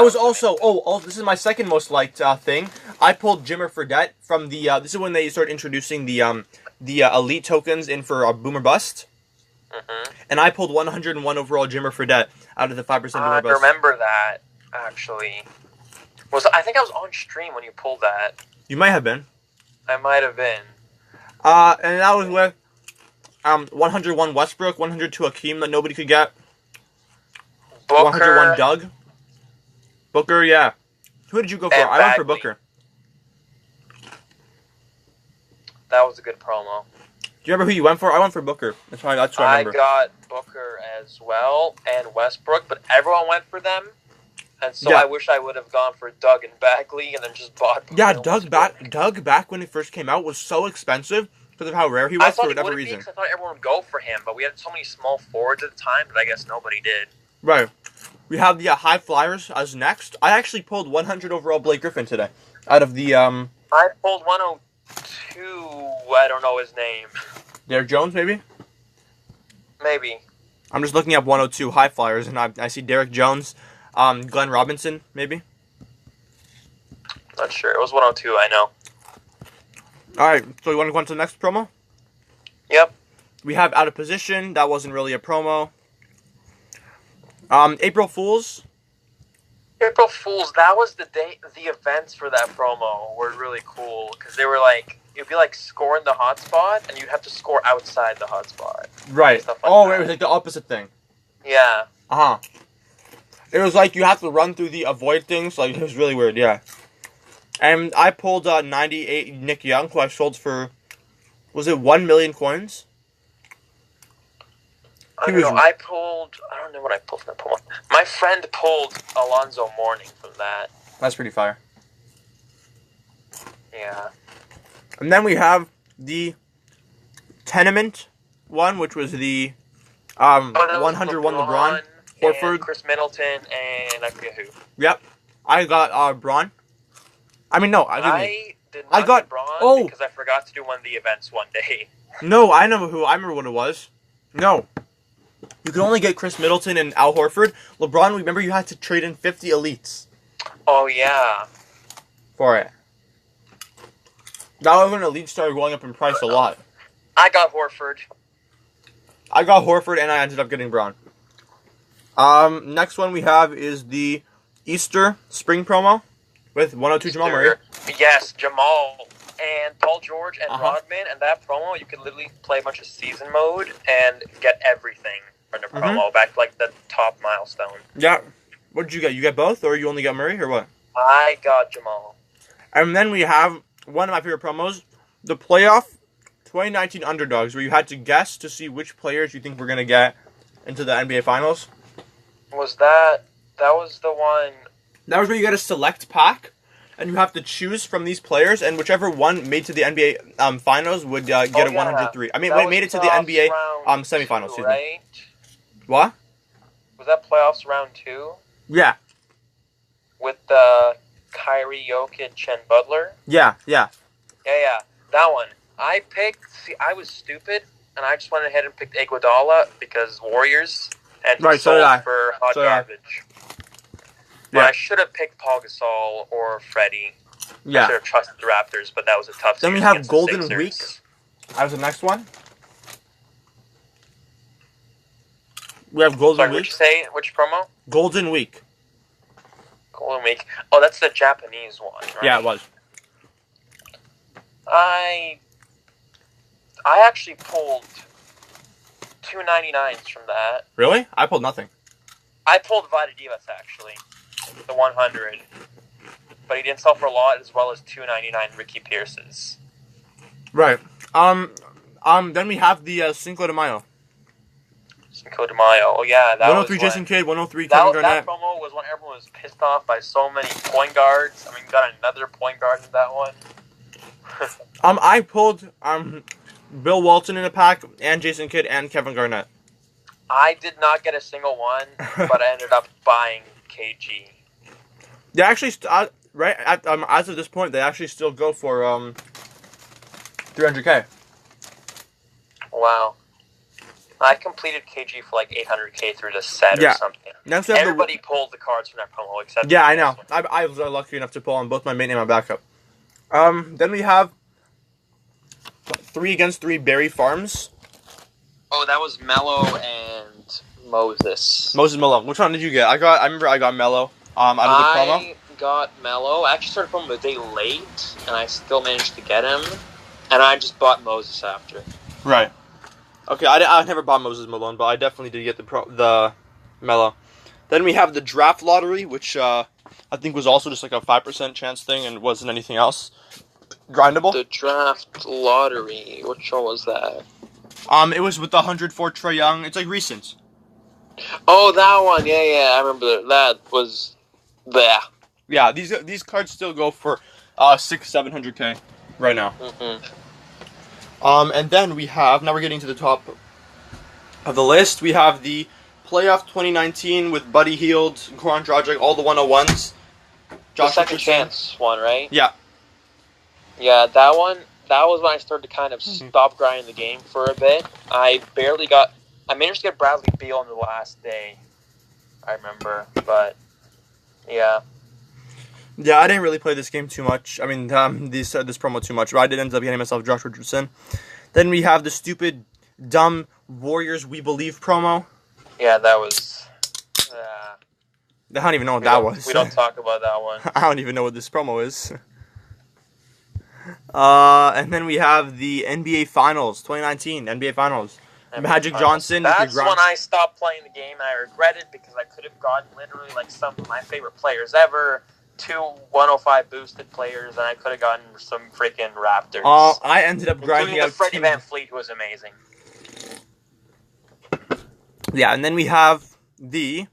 was also... Oh, this is my second most liked thing. I pulled Jimmer Fredette from the... this is when they started introducing the elite tokens in for Boomer Bust. Mm-hmm. And I pulled 101 overall Jimmer Fredette out of the 5% Boomer Bust. I remember that, actually. I think I was on stream when you pulled that. You might have been. I might have been. And that was with 101 Westbrook, 102 Hakeem that nobody could get. Booker. 101 Doug. Booker, yeah. Who did you go for? And I went for Bagley. Booker. That was a good promo. Do you remember who you went for? I went for Booker. That's what I remember. I got Booker as well and Westbrook, but everyone went for them. And so Yeah. I wish I would have gone for Doug and Bagley and then just bought Booker Yeah, and Doug back when it first came out was so expensive because of how rare he I was thought for he whatever would be reason. because I thought everyone would go for him, but we had so many small forwards at the time, but I guess nobody did. Right. We have the High Flyers as next. I actually pulled 100 overall Blake Griffin today out of the I pulled 102, I don't know his name. Derek Jones, maybe? Maybe. I'm just looking up 102 High Flyers, and I see Derek Jones, Glenn Robinson, maybe? Not sure. It was 102, I know. Alright, so you want to go on to the next promo? Yep. We have Out of Position. That wasn't really a promo. April Fools. April Fools, that was the day, the events for that promo were really cool, because they were like, it'd be like scoring the hotspot, and you'd have to score outside the hotspot. Right. Stuff like Oh, that. it was like the opposite thing. Yeah. Uh-huh. It was like you have to run through the avoid things. Like, it was really weird, yeah. And I pulled 98 Nick Young, who I sold for, was it 1 million coins? I don't know, I don't know what I pulled from that promo. My friend pulled Alonzo Mourning from that. That's pretty fire. Yeah. And then we have the Tenement one, which was the 101 LeBron, Horford. Chris Middleton, and I forget who. Yep. I got Braun. I mean, no. I did I not got- get Braun oh. because I forgot to do one of the events one day. No, I know who. I remember what it was. No. You could only get Chris Middleton and Al Horford. LeBron, remember you had to trade in 50 elites Oh, yeah. for it. That was when elites started going up in price a lot. I got Horford. I got Horford and I ended up getting Braun. Next one we have is the Easter spring promo with 102 Jamal Murray. Yes, Jamal and Paul George and Uh-huh. Rodman, and that promo, you could literally play a bunch of season mode and get everything from the promo back to like the top milestone. Yeah. What did you get? You get both, or you only got Murray, or what? I got Jamal. And then we have one of my favorite promos, the playoff 2019 underdogs, where you had to guess to see which players you think were going to get into the NBA Finals. That was the one. That was where you get a select pack, and you have to choose from these players, and whichever one made to the NBA Finals would get a 103. I mean, made it to the NBA semifinals. Excuse me. Right? What? Was that playoffs round 2 Yeah. with Kyrie, Jokic, and Butler? Yeah. Yeah, that one. I was stupid, and I just went ahead and picked Iguodala because Warriors, and Right, so did I. for hot garbage. But Yeah. I should have picked Paul Gasol or Freddie. I Yeah. should have trusted the Raptors, but that was a tough Then we series have against the Golden Sixers. Week. That was the next one. We have Golden Sorry, Week. what'd you say? Which promo? Golden Week. Golden Week. Oh, that's the Japanese one, right? Yeah, it was. I actually pulled 299s from that. Really? I pulled nothing. I pulled Vita Divas, actually. The 100. But he didn't sell for a lot, as well as 299 Ricky Pierce's. Right. Then we have the Cinco de Mayo. Cinco de Mayo. Oh, yeah. That 103 was Jason Kidd, 103 that, Kevin that Garnett. promo was when everyone was pissed off by so many point guards. I mean, got another point guard in that one. I pulled Bill Walton in a pack, and Jason Kidd, and Kevin Garnett. I did not get a single one, but I ended up buying KG. They actually, as of this point, they actually still go for 300K. Wow. I completed KG for like 800K through the set or something. Next we have Everybody pulled the cards from that promo except Yeah, I know. I was lucky enough to pull on both my main and my backup. Then we have 3-against-3 Berry Farms. Oh, that was Mello and Moses. Moses Mello. Which one did you get? I remember I got Mello. Out of the promo. I got Mello. I actually started from a day late, and I still managed to get him. And I just bought Moses after. Right. Okay, I never bought Moses Malone, but I definitely did get the Mello. Then we have the draft lottery, which I think was also just like a 5% chance thing and wasn't anything else. Grindable. The draft lottery. Which one was that? It was with the 100 for Trae Young. It's like recent. Oh, that one. Yeah. I remember that was there. Yeah, these cards still go for 600-700K right now. Mm-hmm. And then we have, now we're getting to the top of the list, we have the Playoff 2019 with Buddy Hield, Goran Dragic, all the 101s. The second chance one, right? Yeah. Yeah, that one, that was when I started to kind of stop grinding the game for a bit. I managed to get Bradley Beal on the last day, I remember, but yeah. Yeah, I didn't really play this game too much. I mean, this promo too much, but I did end up getting myself Josh Richardson. Then we have the stupid, dumb Warriors We Believe promo. Yeah, that was... I don't even know what that was. We don't talk about that one. I don't even know what this promo is. And then we have the NBA Finals, 2019 NBA Finals. Magic Johnson. That's when I stopped playing the game, and I regret it because I could have gotten literally like some of my favorite players ever. 2 105 boosted players, and I could have gotten some freaking Raptors. I ended up grinding including out the Freddie Van Fleet, who was amazing. Yeah, and then we have the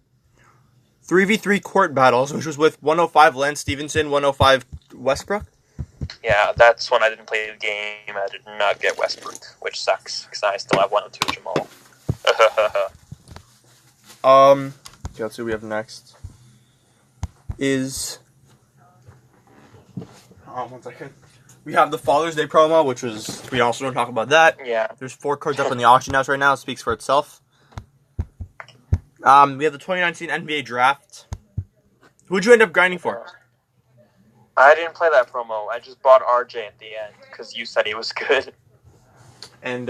3v3 court battles, which was with 105 Lance Stevenson, 105 Westbrook. Yeah, that's when I didn't play the game. I did not get Westbrook, which sucks because I still have 102 Jamal. Okay, let's see what we have next. Is One second. We have the Father's Day promo, which was we also don't talk about that. Yeah. There's 4 cards up in the auction house right now. It speaks for itself. We have the 2019 NBA Draft. Who'd you end up grinding for? I didn't play that promo. I just bought RJ at the end because you said he was good. And